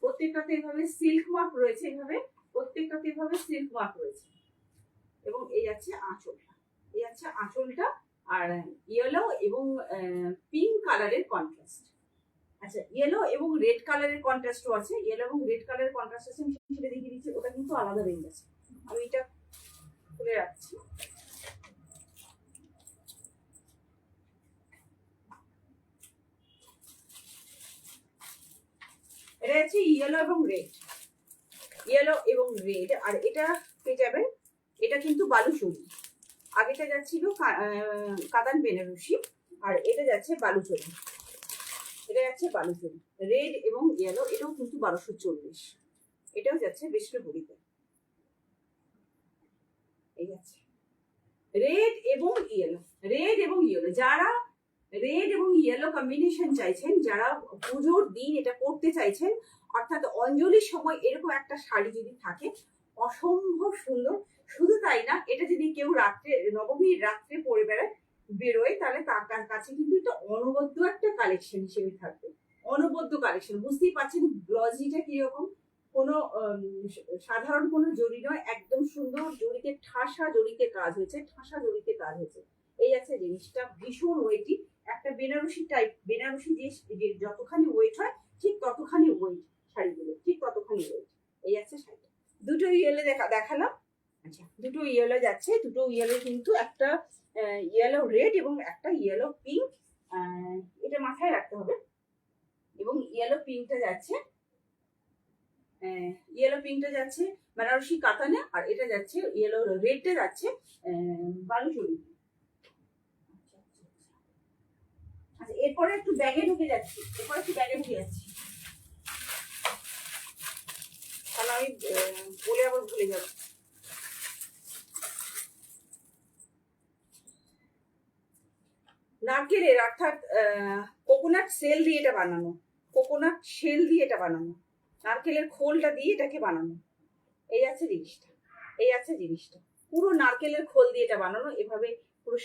প্রত্যেকটাতে এভাবে সিল্ক মার্ক রয়েছে, এভাবে প্রত্যেকটাতে এভাবে সিল্ক মার্ক রয়েছে। এবং এই আছে আঁচলটা, এই আছে আঁচলটা। আর ইয়েলো এবং পিঙ্ক কালারের কন্ট্রাস্ট। আচ্ছা, ইয়েলো এবং রেড কালারের কন্ট্রাস্টও আছে, ইয়েলো এবং রেড কালারের কন্ট্রাস্ট আছে। আমি সেটা দেখিয়ে দিচ্ছি, ওটা কিন্তু আলাদা রেঞ্জ আছে। আমি এটা খুলে রাখছি। এটা হচ্ছে ইয়েলো এবং রেড, ইয়েলো এবং রেড। আর এটা পেয়ে যাবেন, এটা কিন্তু বালুচরি। আগেটা যাচ্ছিল কাতান বেনারসি, আর এটা যাচ্ছে বালুচরি, এটা যাচ্ছে বালুচরি। রেড এবং ইয়েলো, এটাও কিন্তু 1240। এটাও যাচ্ছে বিষ্ণুপুরিতে। এই যাচ্ছে রেড এবং ইয়েলো, রেড এবং ইয়েলো। যারা রেড এবং ইয়েলো কম্বিনেশন চাইছেন, যারা পুজোর দিন এটা পরতে চাইছেন, অর্থাৎ অঞ্জলির সময় এরকম একটা শাড়ি যদি থাকে, অসম্ভব সুন্দর। শুধু তাই না, এটা যদি কেউ রাত্রে, নবমীর রাত্রে পরে বেরোয়, তাহলে তার কাছে কিন্তু এটা অনবদ্য একটা কালেকশন হিসেবে থাকবে। অনবদ্য কালেকশন, বুঝতেই পারছেন গ্লজিটা কিরকম। কোনো সাধারণ কোনো জড়ি নয়, একদম সুন্দর জড়িতে ঠাসা জড়িতে কাজ হয়েছে, ঠাসা জড়িতে কাজ হয়েছে। এই আছে জিনিসটা, ভীষণ ওয়েটি। একটা বেনারসি টাইপ, বেনারসি যে যতখানি ওয়েট হয়, ঠিক ততখানি ওয়েট শাড়িগুলো, ঠিক ততখানি ওয়েট। এই আছে শাড়িটা। দুটো ইয়েলো দেখালাম। আচ্ছা, দুটো ইয়েলো যাচ্ছে, দুটো ইয়েলো কিন্তু একটা ইয়েলো রেড এবং একটা ইয়েলো পিঙ্ক, এটা মাথায় রাখতে হবে। এবং ইয়েলো পিঙ্কটা যাচ্ছে, ইয়েলো পিঙ্কটা যাচ্ছে বেনারসি কাতানে, আর এটা যাচ্ছে ইয়েলো রেডটা যাচ্ছে বালুচরি। আচ্ছা, এরপরে একটু ব্যাগে ঢুকে যাচ্ছি, এরপরে একটু ব্যাগে ঢুকে যাচ্ছি, তাহলে আমি বলে আবার ভুলে যাবো। নারকেলের, অর্থাৎ কোকোনাট সেল দিয়ে এটা বানানো, কোকোনাট শেল দিয়ে এটা বানানো, নারকেলের খোলটা দিয়ে এটাকে বানানো। এই আছে জিনিসটা, এই আছে জিনিসটা। পুরো নারকেলের খোল দিয়ে এটা বানানো, এভাবে পুরো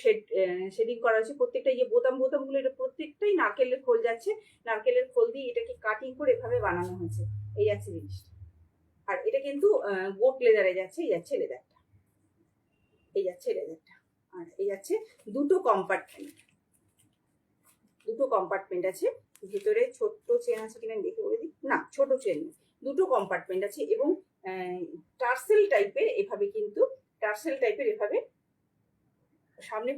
শেডিং করা হয়েছে। প্রত্যেকটা এই যে বোতাম গুলো, এটা প্রত্যেকটাই নারকেলের খোল যাচ্ছে, নারকেলের খোল দিয়ে এটাকে কাটিং করে এভাবে বানানো হয়েছে। এই আছে জিনিসটা। আর এটা কিন্তু গোট লেদারে যাচ্ছে, এই যাচ্ছে লেদারটা, এই যাচ্ছে লেদারটা। আর এই যাচ্ছে দুটো কম্পার্টমেন্ট, দুটো কম্পার্টমেন্ট আছে। ভেতরে ছোট্ট চেন আছে কিনা দেখে বলে দিই, না ছোট চেন, দুটো কম্পার্টমেন্ট আছে। এবং টার্সেল টাইপের এভাবে, কিন্তু টার্সেল টাইপের এভাবে সামনে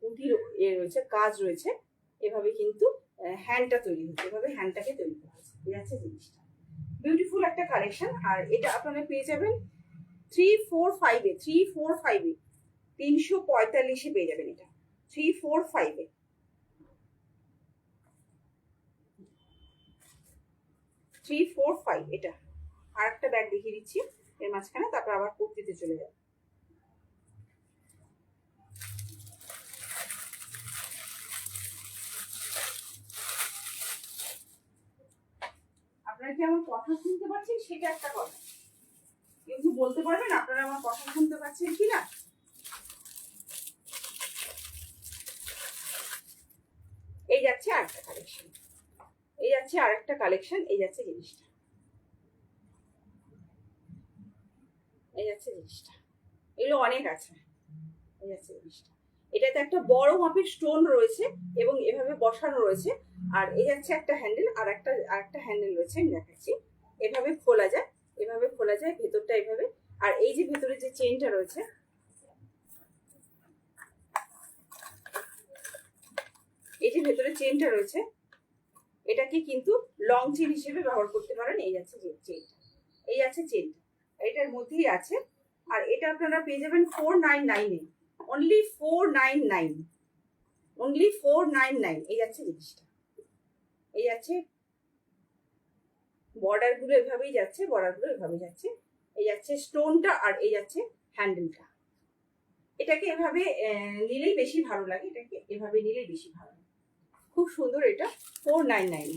পুঁতির রয়েছে, কাজ রয়েছে। এভাবে কিন্তু হ্যান্ডটা তৈরি হচ্ছে, এভাবে হ্যান্ডটাকে তৈরি করা হচ্ছে। এই আছে জিনিসটা, বিউটিফুল একটা কালেকশন। আর এটা আপনারা পেয়ে যাবেন 345-এ, 345-এ 345-এ পেয়ে যাবেন এটা, 345-এ। 345 এটা। আর একটা ব্যাগ দেখিয়ে দিচ্ছি এর মাঝখানে, তারপর আবার কুর্তিতে চলে যাবে। আপনারা কি আমার কথা শুনতে পাচ্ছেন, সেটা একটা কথা। কেউ কি বলতে পারবেন আপনারা আমার কথা শুনতে পাচ্ছেন কিনা? এই যাচ্ছে আরেকটা কালেকশন, এই যাচ্ছে আরেকটা কালেকশন। এই যাচ্ছে জিনিসটা, এই যাচ্ছে জিনিসটা। এগুলো অনেক আছে। এই যাচ্ছে জিনিসটা, এটাতে একটা বড় মাপের স্টোন রয়েছে এবং এভাবে বসানো রয়েছে। আর এই যাচ্ছে একটা হ্যান্ডেল, আর একটা হ্যান্ডেল রয়েছে, আমি দেখাচ্ছি। এভাবে খোলা যায়, এভাবে খোলা যায় ভেতরটা এভাবে। আর এই যে ভেতরে যে চেনটা রয়েছে, এই যে ভেতরে চেনটা রয়েছে, এটাকে কিন্তু লং চেন হিসেবে ব্যবহার করতে পারেন। এই আছে যে চেনটা, এই আছে চেনটা, এটার মধ্যেই আছে। আর এটা আপনারা পেয়ে যাবেন 499 এ, অনলি 499, অনলি 499। এই যাচ্ছে জিনিসটা, এই যাচ্ছে বর্ডার গুলো এভাবেই যাচ্ছে, বর্ডার গুলো এভাবে যাচ্ছে, এই যাচ্ছে স্টোনটা, আর এই যাচ্ছে হ্যান্ডেলটা। এটাকে এভাবে নিলেই বেশি ভালো লাগে, এটাকে এভাবে নিলেই বেশি ভালো লাগে। খুব সুন্দর, এটা 499।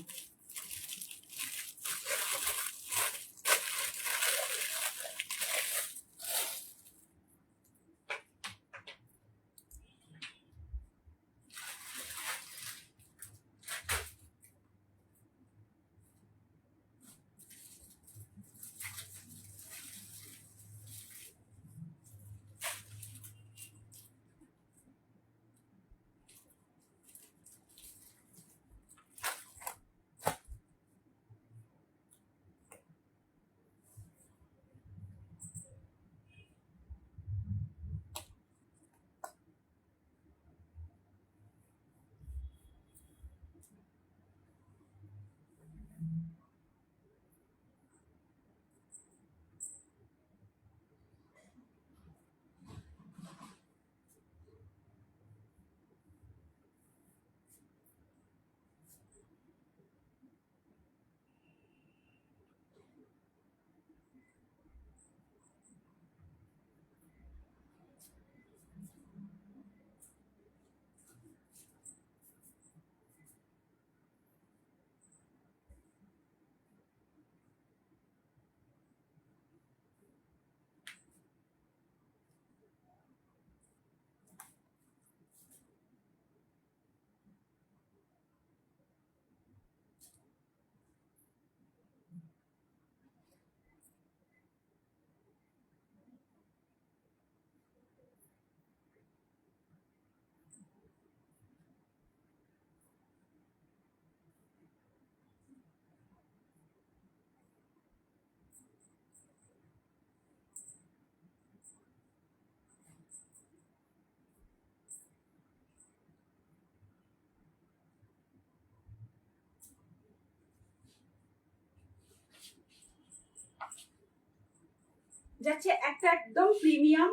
যাচ্ছে একটা একদম প্রিমিয়াম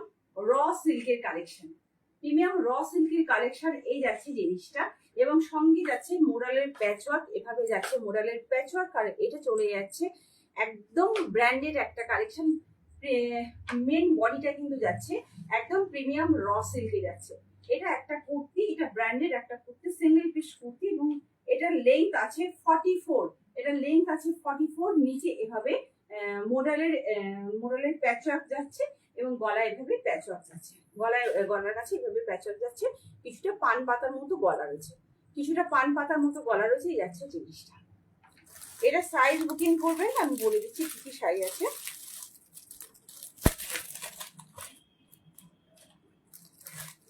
র সিল্কের কালেকশন, প্রিমিয়াম র সিল্কের কালেকশন। এই যাচ্ছে জিনিসটা, এবং সঙ্গে যাচ্ছে মোরালের প্যাচওয়ার্ক, এভাবে যাচ্ছে মোরালের প্যাচওয়ার্ক। আর এটা চলে যাচ্ছে একদম ব্র্যান্ডেড একটা কালেকশন। মেন বডিটা কিন্তু যাচ্ছে একদম প্রিমিয়াম র সিল্কে যাচ্ছে। এটা একটা কুর্তি, এটা ব্র্যান্ডেড একটা কুর্তি, সিঙ্গেল পিস কুর্তি, এবং এটার লেন্থ আছে 44, এটার লেন্থ আছে 44। নিচে এভাবে মোডালের প্যাচওয়ার্ক যাচ্ছে, এবং গলায় এভাবে প্যাচওয়ার্ক যাচ্ছে, গলার কাছে এভাবে প্যাচওয়ার্ক যাচ্ছে। কিছুটা পান পাতার মতো গলা রয়েছে, কিছুটা পান পাতার মতো গলা রয়েছে। এই যাচ্ছে জিনিসটা। এটা সাইজ বুকিং করবেন, আমি বলে দিচ্ছি কি কি সাইজ আছে।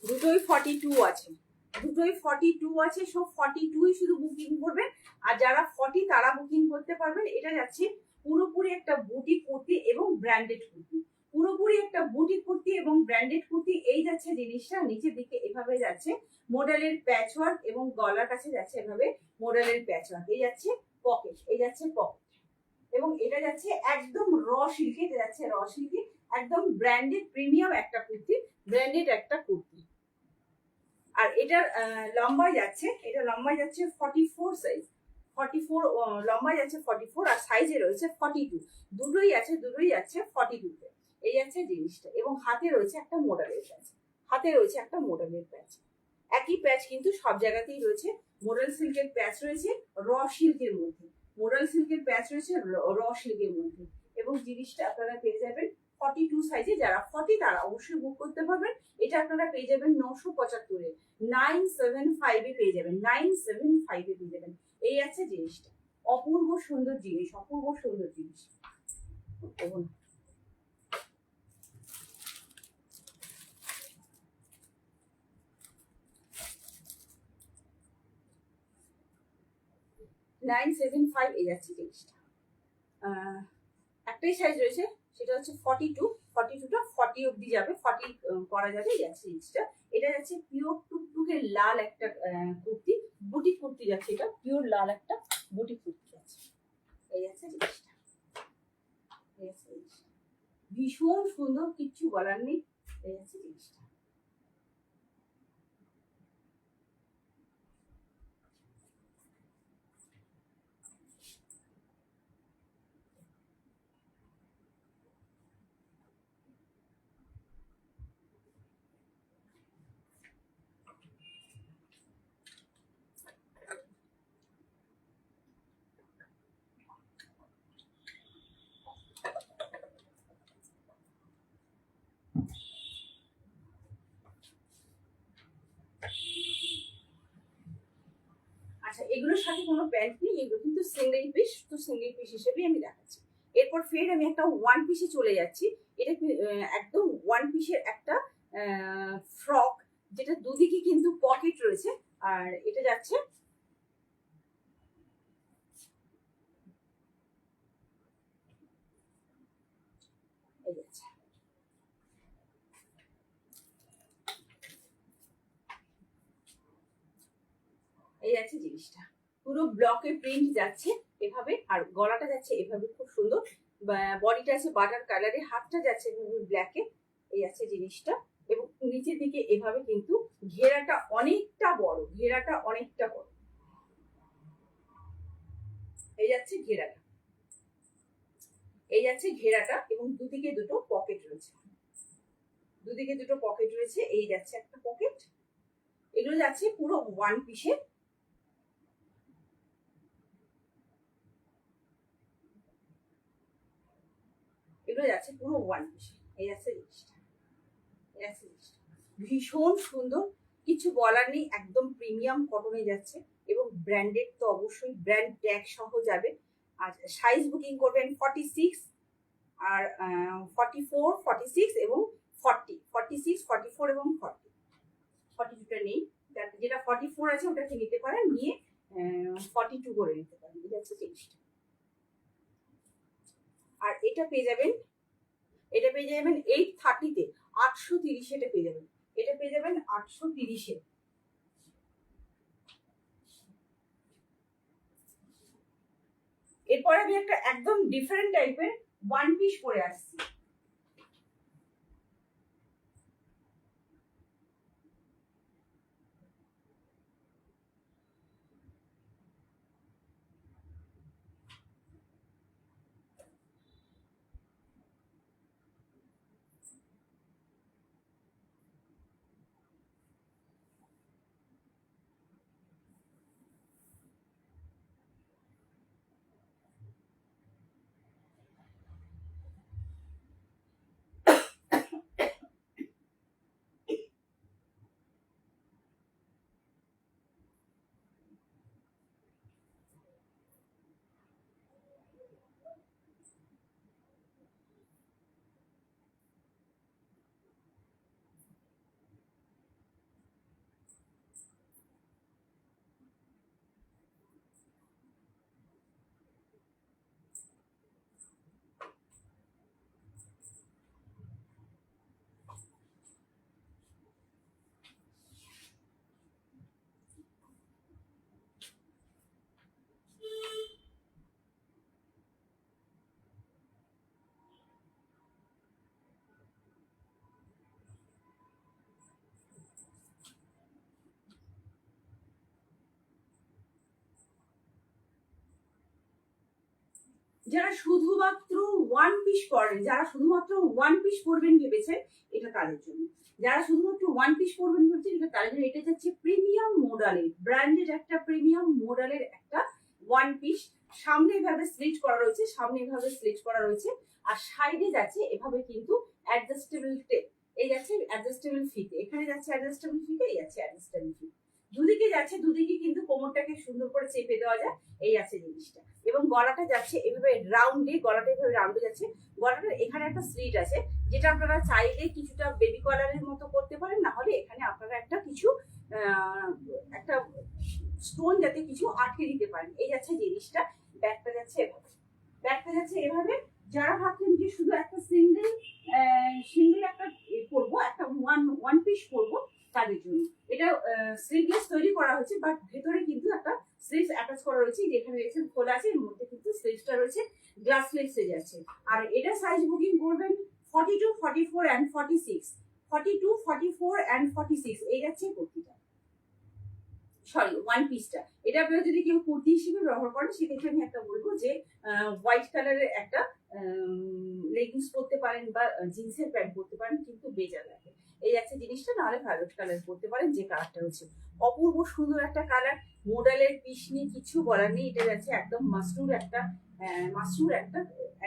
দুটোই 42 আছে, দুটোই 42 আছে, সব 42ই শুধু বুকিং করবেন। আর যারা 40 তারা বুকিং করতে পারবেন। এটা যাচ্ছে পুরোপুরি একটা বুটিক কুর্তি এবং ব্র্যান্ডেড কুর্তি, পুরোপুরি একটা বুটিক কুর্তি এবং ব্র্যান্ডেড কুর্তি। এই যাচ্ছে জিনিসটা, নিচের দিকে এভাবে যাচ্ছে মডেলের প্যাচওয়ার্ক, এবং গলার কাছে যাচ্ছে এভাবে মডেলের প্যাচওয়ার্ক। এই যাচ্ছে পকেট, এই যাচ্ছে পকেট, এবং এটা যাচ্ছে একদম র সিল্কে, এটা যাচ্ছে র সিল্কে, একদম ব্র্যান্ডেড প্রিমিয়াম একটা কুর্তি, ব্র্যান্ডেড একটা কুর্তি। আর এটার লম্বায় যাচ্ছে, এটা লম্বায় যাচ্ছে 44 সাইজ, 44 লম্বায় যাচ্ছে 44, আর সাইজে রয়েছে 42। দুটোই আছে, দুটোই যাচ্ছে 42 তে। এই যাচ্ছে জিনিসটা, এবং হাতে রয়েছে একটা মোডালের প্যাচ, হাতে রয়েছে একটা মোডালের প্যাচ। একই প্যাচ কিন্তু সব জায়গাতেই রয়েছে। মোডাল সিল্কের প্যাচ রয়েছে র সিল্কের মধ্যে, মোডাল সিল্কের প্যাচ রয়েছে র সিল্কের মধ্যে, এবং জিনিসটা আপনারা পেয়ে যাবেন 42 সাইজে। যারা 40 তারা অবশ্যই বুক করতে পারবেন। এটা আপনারা পেয়ে যাবেন 975 এ, 975 এ পেয়ে যাবেন, 975 এ পেয়ে যাবেন। এই আছে জিনিসটা, অপূর্ব সুন্দর জিনিস, অপূর্ব সুন্দর জিনিস। 975 এই যাচ্ছে জিনিসটা। একটাই সাইজ রয়েছে, সেটা হচ্ছে 42। 42টা 40 অব্দি যাবে, 40 করা যাবে। এই যাচ্ছে জিনিসটা, এটা যাচ্ছে পিওর টুকটুকে লাল একটা কুর্তি, বুটিক কুর্তি যাচ্ছে, এটা পিওর লাল একটা বুটিক কুর্তি যাচ্ছে। এই যাচ্ছে জিনিসটা, এই যাচ্ছে জিনিসটা, ভীষণ সুন্দর, কিচ্ছু বলার নেই। এই যাচ্ছে জিনিসটা। আচ্ছা, এগুলোর সাথে কোনো প্যান্ট নেই, এগুলো কিন্তু সিঙ্গেল পিস, তো সিঙ্গেল পিস হিসেবেই আমি দেখাচ্ছি। এরপর ফের আমি একটা ওয়ান পিসে চলে যাচ্ছি। এটা একদম ওয়ান পিসের একটা ফ্রক, যেটা দুদিকে কিন্তু পকেট রয়েছে। আর এটা যাচ্ছে এই যাচ্ছে, এই যাচ্ছে জিনিসটা, পুরো ব্লকে প্রিন্ট যাচ্ছে এভাবে, আর গলাটা যাচ্ছে এভাবে, খুব সুন্দর। বডিটা আছে বাটার কালারে, হাতটা যাচ্ছে ব্ল্যাকে। এই আছে জিনিসটা, এবং নিচের দিকে এভাবে কিন্তু ঘেরাটা অনেকটা বড়, ঘেরাটা অনেকটা বড়। এই যাচ্ছে ঘেরাটা, এই যাচ্ছে ঘেরাটা, এবং দুদিকে দুটো পকেট রয়েছে, দুদিকে দুটো পকেট রয়েছে। এই যাচ্ছে একটা পকেট। এগুলো যাচ্ছে পুরো ওয়ান পিসের, এগুলো যাচ্ছে পুরো ওয়ান পিসের। এই যাচ্ছে জিনিসটা, এই যাচ্ছে জিনিসটা, ভীষণ সুন্দর, কিছু বলার নেই, একদম প্রিমিয়াম কটনে যাচ্ছে, এবং ব্র্যান্ডেড তো অবশ্যই, ব্র্যান্ড ট্যাগ সহ যাবে। আর সাইজ বুকিং করবেন 46, আর 44, 46 এবং 40, 46, 44 এবং 40। 42টা নেই, যেটা 44 আছে ওটাকে নিতে পারেন, নিয়ে 42 করে নিতে পারেন। এই যাচ্ছে জিনিসটা। আর এটা পেয়ে যাবেন, এটা পেয়ে যাবেন 830-তে, 830 এটা পেয়ে যাবেন, এটা পেয়ে যাবেন 830-এ। এরপরে আমি একটা একদম ডিফারেন্ট টাইপের ওয়ান পিস পরে আসছি। যারা শুধুমাত্র ওয়ান পিস পরেন, যারা শুধুমাত্র ওয়ান পিস পরবেন ভেবেছেন, এটা তাদের জন্য। যারা শুধুমাত্র ওয়ান পিস পরবেন ভেবেছেন, এটা তাদের জন্য। এটা যাচ্ছে প্রিমিয়াম মডেলের, ব্র্যান্ডেড একটা প্রিমিয়াম মডেলের একটা ওয়ান পিস। সামনে এভাবে স্লিট করা রয়েছে, সামনে এভাবে স্লিট করা রয়েছে, আর সাইডে যাচ্ছে এভাবে কিন্তু অ্যাডজাস্টেবল টেপ। এই যাচ্ছে অ্যাডজাস্টেবল ফিতে, এখানে যাচ্ছে অ্যাডজাস্টেবল ফিতে, এই যাচ্ছে অ্যাডজাস্টেবল ফিতে। দুদিকে যাচ্ছে, দুদিকে কিন্তু কোমরটাকে সুন্দর করে চেপে দেওয়া যায়। এই আছে জিনিসটা, এবং গলাটা যাচ্ছে এভাবে রাউন্ডে, গলাটা এভাবে রাউন্ডে যাচ্ছে। গলাটার এখানে একটা স্লিট আছে, যেটা আপনারা চাইলে কিছুটা বেবি কলারের মতো করতে পারেন, না হলে এখানে আপনারা একটা কিছু একটা স্টোন জাতীয় কিছু আটকে দিতে পারেন। এই যাচ্ছে জিনিসটা। ব্যাগটা যাচ্ছে এভাবে, ব্যাগটা যাচ্ছে এভাবে, যারা ভাবছেন যে শুধু একটা সিঙ্গেল একটা পরবো, একটা ওয়ান পিস পরবো, তাদের জন্য এটা স্লিভলেস তৈরি করা হয়েছে, বাট ভেতরে কিন্তু একটা স্লিভস অ্যাটাচ করা রয়েছে, যেখানে খোলা আছে, এর মধ্যে কিন্তু স্লিভসটা রয়েছে গ্লাস স্লিভসে যাচ্ছে। আর এটা সাইজ বুকিং করবেন 42, 44 অ্যান্ড 46, 42, 44 অ্যান্ড 46 এই যাচ্ছে কুর্তিটা, সরি ওয়ান পিসটা। এটা আপনারা যদি কেউ কুর্তি হিসেবে ব্যবহার করেন, সেক্ষেত্রে আমি একটা বলবো যে হোয়াইট কালারের একটা লেগিংস পরতে পারেন বা জিন্সের প্যান্ট পরতে পারেন, কিন্তু বেজার লাগে। এই একটা জিনিসটা, নাহলে ভায়োলেট কালার পরতে পারেন, যে কালারটা হচ্ছে অপূর্ব সুন্দর একটা কালার। মোডালের পিস নিয়ে কিছু বলার নেই, এটা যাচ্ছে একদম মাশরুম একটা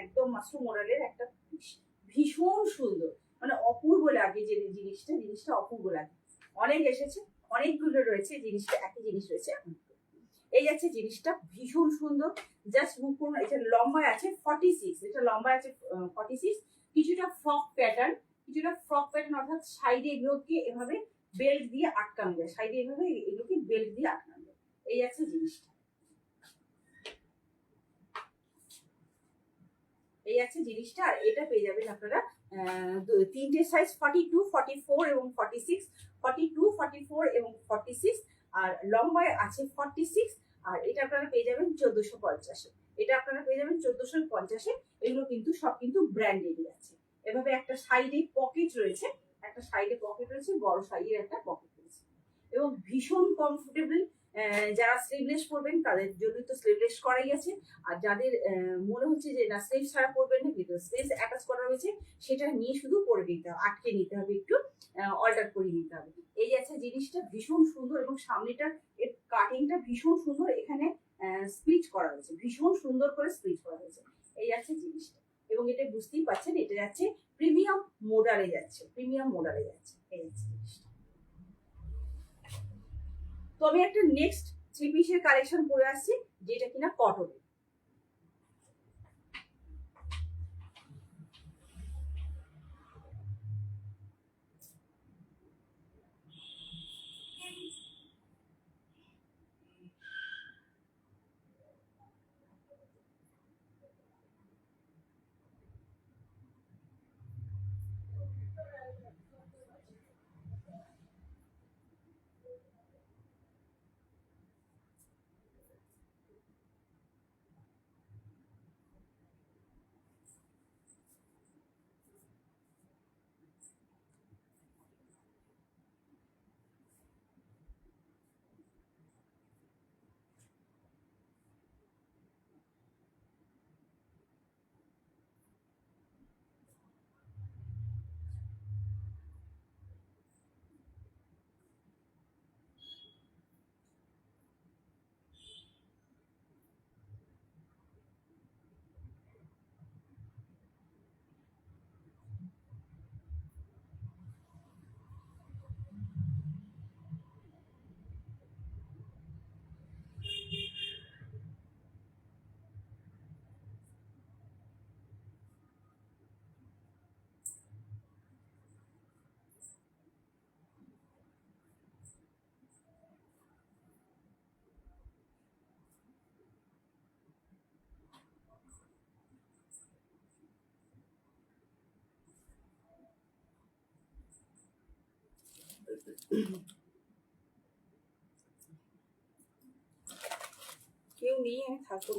একদম মাশরুম মোডালের একটা পিস, ভীষণ সুন্দর, মানে অপূর্ব লাগে যে জিনিসটা অপূর্ব লাগে। অনেক এসেছে, অনেকগুলো রয়েছে, জিনিসটা একই জিনিস রয়েছে। এই যাচ্ছে জিনিসটা ভীষণ সুন্দর, জাস্ট বুক করুন। এটা লম্বায় আছে 46, এটা লম্বায় আছে 46, কিছুটা ফ্রক প্যাটার্ন, অর্থাৎ সাইডে এগুলোকে এভাবে বেল্ট দিয়ে আটকানো যায়, সাইডে এভাবে এগুলোকে বেল্ট দিয়ে আটকানো যায়। এই যাচ্ছে জিনিসটা, আর এটা পেয়ে যাবেন আপনারা তিনটে সাইজ, 42, 44 এবং 46, 42, 44 এবং 46, আর লম্বায় আছে 46। আর এটা আপনারা পেয়ে যাবেন 1450, এটা আপনারা পেয়ে যাবেন 1450। এগুলো কিন্তু সব কিন্তু ব্র্যান্ডেডই আছে। এভাবে একটা সাইডে পকেট রয়েছে, বড় সাইজের একটা পকেট রয়েছে, এবং ভীষণ কমফোর্টেবল। যারা স্লিভলেস পরবেন তাদের জন্য তো স্লিভলেস করাই আছে, আর যাদের মনে হচ্ছে যে না স্লিভ ছাড়া পরবেন না, কিন্তু স্লিভস অ্যাটাচ করা রয়েছে, সেটা নিয়ে শুধু পরে নিতে হবে, আটকে নিতে হবে, একটু অল্টার করে নিতে হবে। এই আছে জিনিসটা ভীষণ সুন্দর, এবং সামনেটার এর কাটিংটা ভীষণ সুন্দর, এখানে স্প্লিট করা হয়েছে, ভীষণ সুন্দর করে স্প্লিট করা হয়েছে। এই আছে জিনিসটা, এবং এটা বুঝতেই পারছেন এটা যাচ্ছে প্রিমিয়াম মোডালে যাচ্ছে, এই আছে জিনিসটা। তো আমি একটা নেক্সট থ্রি পিসের কালেকশন পরে আসছি, যেটা কিনা কটনের। কেউ নেই, আমি থাকবো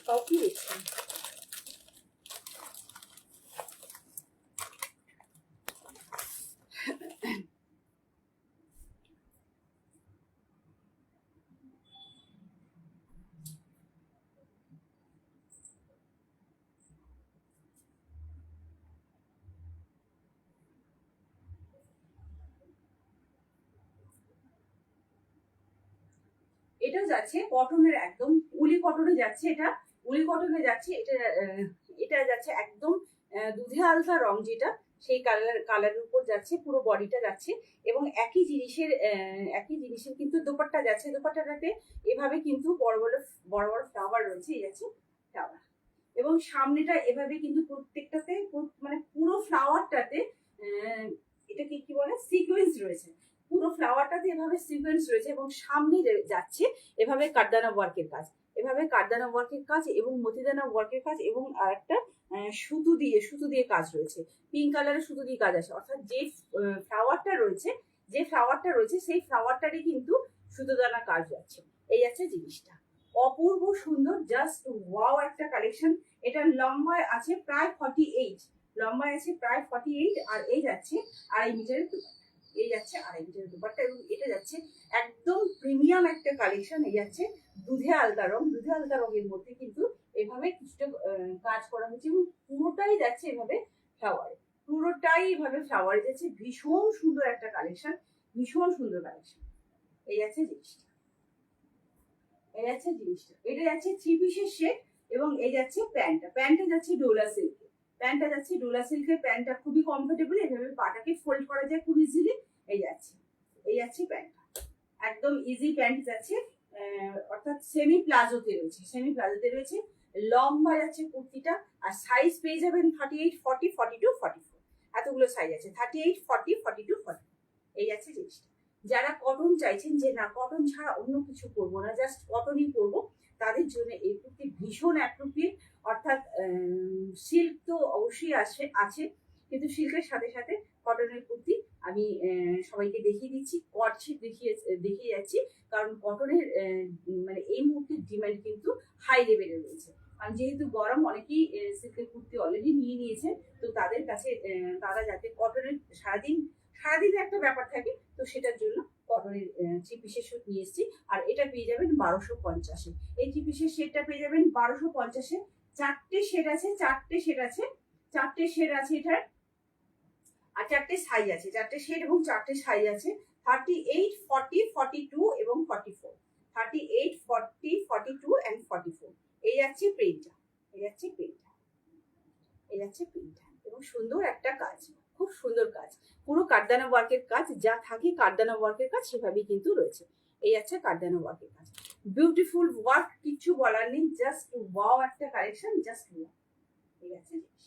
কাউকে দেখছি। এটা যাচ্ছে কটনের, একদম উলি কটনে যাচ্ছে, এটা যাচ্ছে একদম দুধে হালকা রং, যেটা সেই কালারের উপর যাচ্ছে, পুরো বডিটা যাচ্ছে, এবং একই জিনিসের কিন্তু দোপাট্টা যাচ্ছে, দোপাট্টাটাতে এভাবে কিন্তু বড় বড় ফ্লাওয়ার রয়েছে, এই যাচ্ছে ফ্লাওয়ার, এবং সামনেটা এভাবে কিন্তু প্রত্যেকটাতে, মানে পুরো ফ্লাওয়ারটাতে এটাকে কি বলে, সিকোয়েন্স রয়েছে, পুরো ফ্লাওয়ারটাতে এভাবে সিকোয়েন্স রয়েছে, এবং সামনে যাচ্ছে এভাবে কাঠদানা ওয়ার্কের কাজ, এভাবে কাঠদানা ওয়ার্কের কাজ এবং মতিদানা ওয়ার্কের কাজ এবং আরেকটা সুতো দিয়ে কাজ রয়েছে, পিঙ্ক কালারের সুতো দিয়ে কাজ আছে, অর্থাৎ যে ফ্লাওয়ারটা রয়েছে সেই ফ্লাওয়ারটারই কিন্তু সুতোদানা কাজ যাচ্ছে। এই যাচ্ছে জিনিসটা, অপূর্ব সুন্দর, জাস্ট ওয়াও একটা কালেকশন। এটা লম্বায় আছে প্রায় 48, লম্বায় আছে প্রায় 48, আর এই যাচ্ছে 2.5 মিটারের দুপাট্টা, এই যাচ্ছে 2.5 মিটারের দুপাট্টা, এবং এটা যাচ্ছে একদম প্রিমিয়াম একটা কালেকশন। এই যাচ্ছে দুধে আলতা রঙের মধ্যে কিন্তু এভাবে কিছুটা কাজ করা হয়েছে, এবং পুরোটাই যাচ্ছে এভাবে ফ্লাওয়ারে যাচ্ছে। ভীষণ সুন্দর একটা কালেকশন, ভীষণ সুন্দর কালেকশন। এই যাচ্ছে জিনিসটা, এটা যাচ্ছে 3 পিসের সেট, এবং এই যাচ্ছে প্যান্টটা যাচ্ছে ডোলা সিল্কের, প্যান্টটা খুবই কমফোর্টেবল, এভাবে পাটাকে ফোল্ড করা যায় খুব ইজিলি। এই যাচ্ছে প্যান্টটা, একদম ইজি প্যান্ট যাচ্ছে, অর্থাৎ সেমি প্লাজোতে রয়েছে। লম্বা যাচ্ছে কুর্তিটা, আর সাইজ পেয়ে যাবেন 38, 40, 42, 44, এতগুলো সাইজ আছে, 38, 40, 42, 44। এই যাচ্ছে জিনিসটা। যারা কটন চাইছেন যে না কটন ছাড়া অন্য কিছু করবো না, জাস্ট কটনই করবো, তাদের জন্য এই কুর্তি ভীষণ অ্যাপ্রোপ্রিয়েট। অর্থাৎ সিল্ক তো অবশ্যই আছে, কিন্তু সিল্কের সাথে সাথে কটনের কুর্তি আমি সবাইকে দেখিয়ে দিচ্ছি, দেখিয়ে যাচ্ছি, কারণ কটনের মানে এই মুহূর্তে ডিমান্ড কিন্তু হাই লেভেলে রয়েছে। কারণ যেহেতু গরম, অনেকেই সিল্কের কুর্তি অলরেডি নিয়ে নিয়েছে, তো তাদের কাছে তারা যাতে কটনের সারাদিনে একটা ব্যাপার থাকে, তো সেটার জন্য কটনের 3 পিসের সেট নিয়ে এসেছি। আর এটা পেয়ে যাবেন 1250-এ, এই 3 পিসের সেটটা পেয়ে যাবেন 1250-এ। 4টে শেড আছে এটার, আর 4টে সাইজ আছে, 4টে শেড এবং 4টে সাইজ আছে, 38, 40, 42 এবং 44, 38, 40, 42 and 44। এই যাচ্ছে প্রিন্টটা, এবং সুন্দর একটা কাজ, খুব সুন্দর কাজ, পুরো কাঠদানা ওয়ার্কের কাজ, যা থাকে কাঠদানা ওয়ার্কের কাজ সেভাবেই কিন্তু রয়েছে। এই যাচ্ছে কাঠদানা ওয়ার্কের কাজ, বিউটিফুল ওয়ার্ক, কিচ্ছু বলার নেই, জাস্ট ওয়াও একটা কালেকশন, জাস্ট ওয়াও। এই যাচ্ছে জিনিস।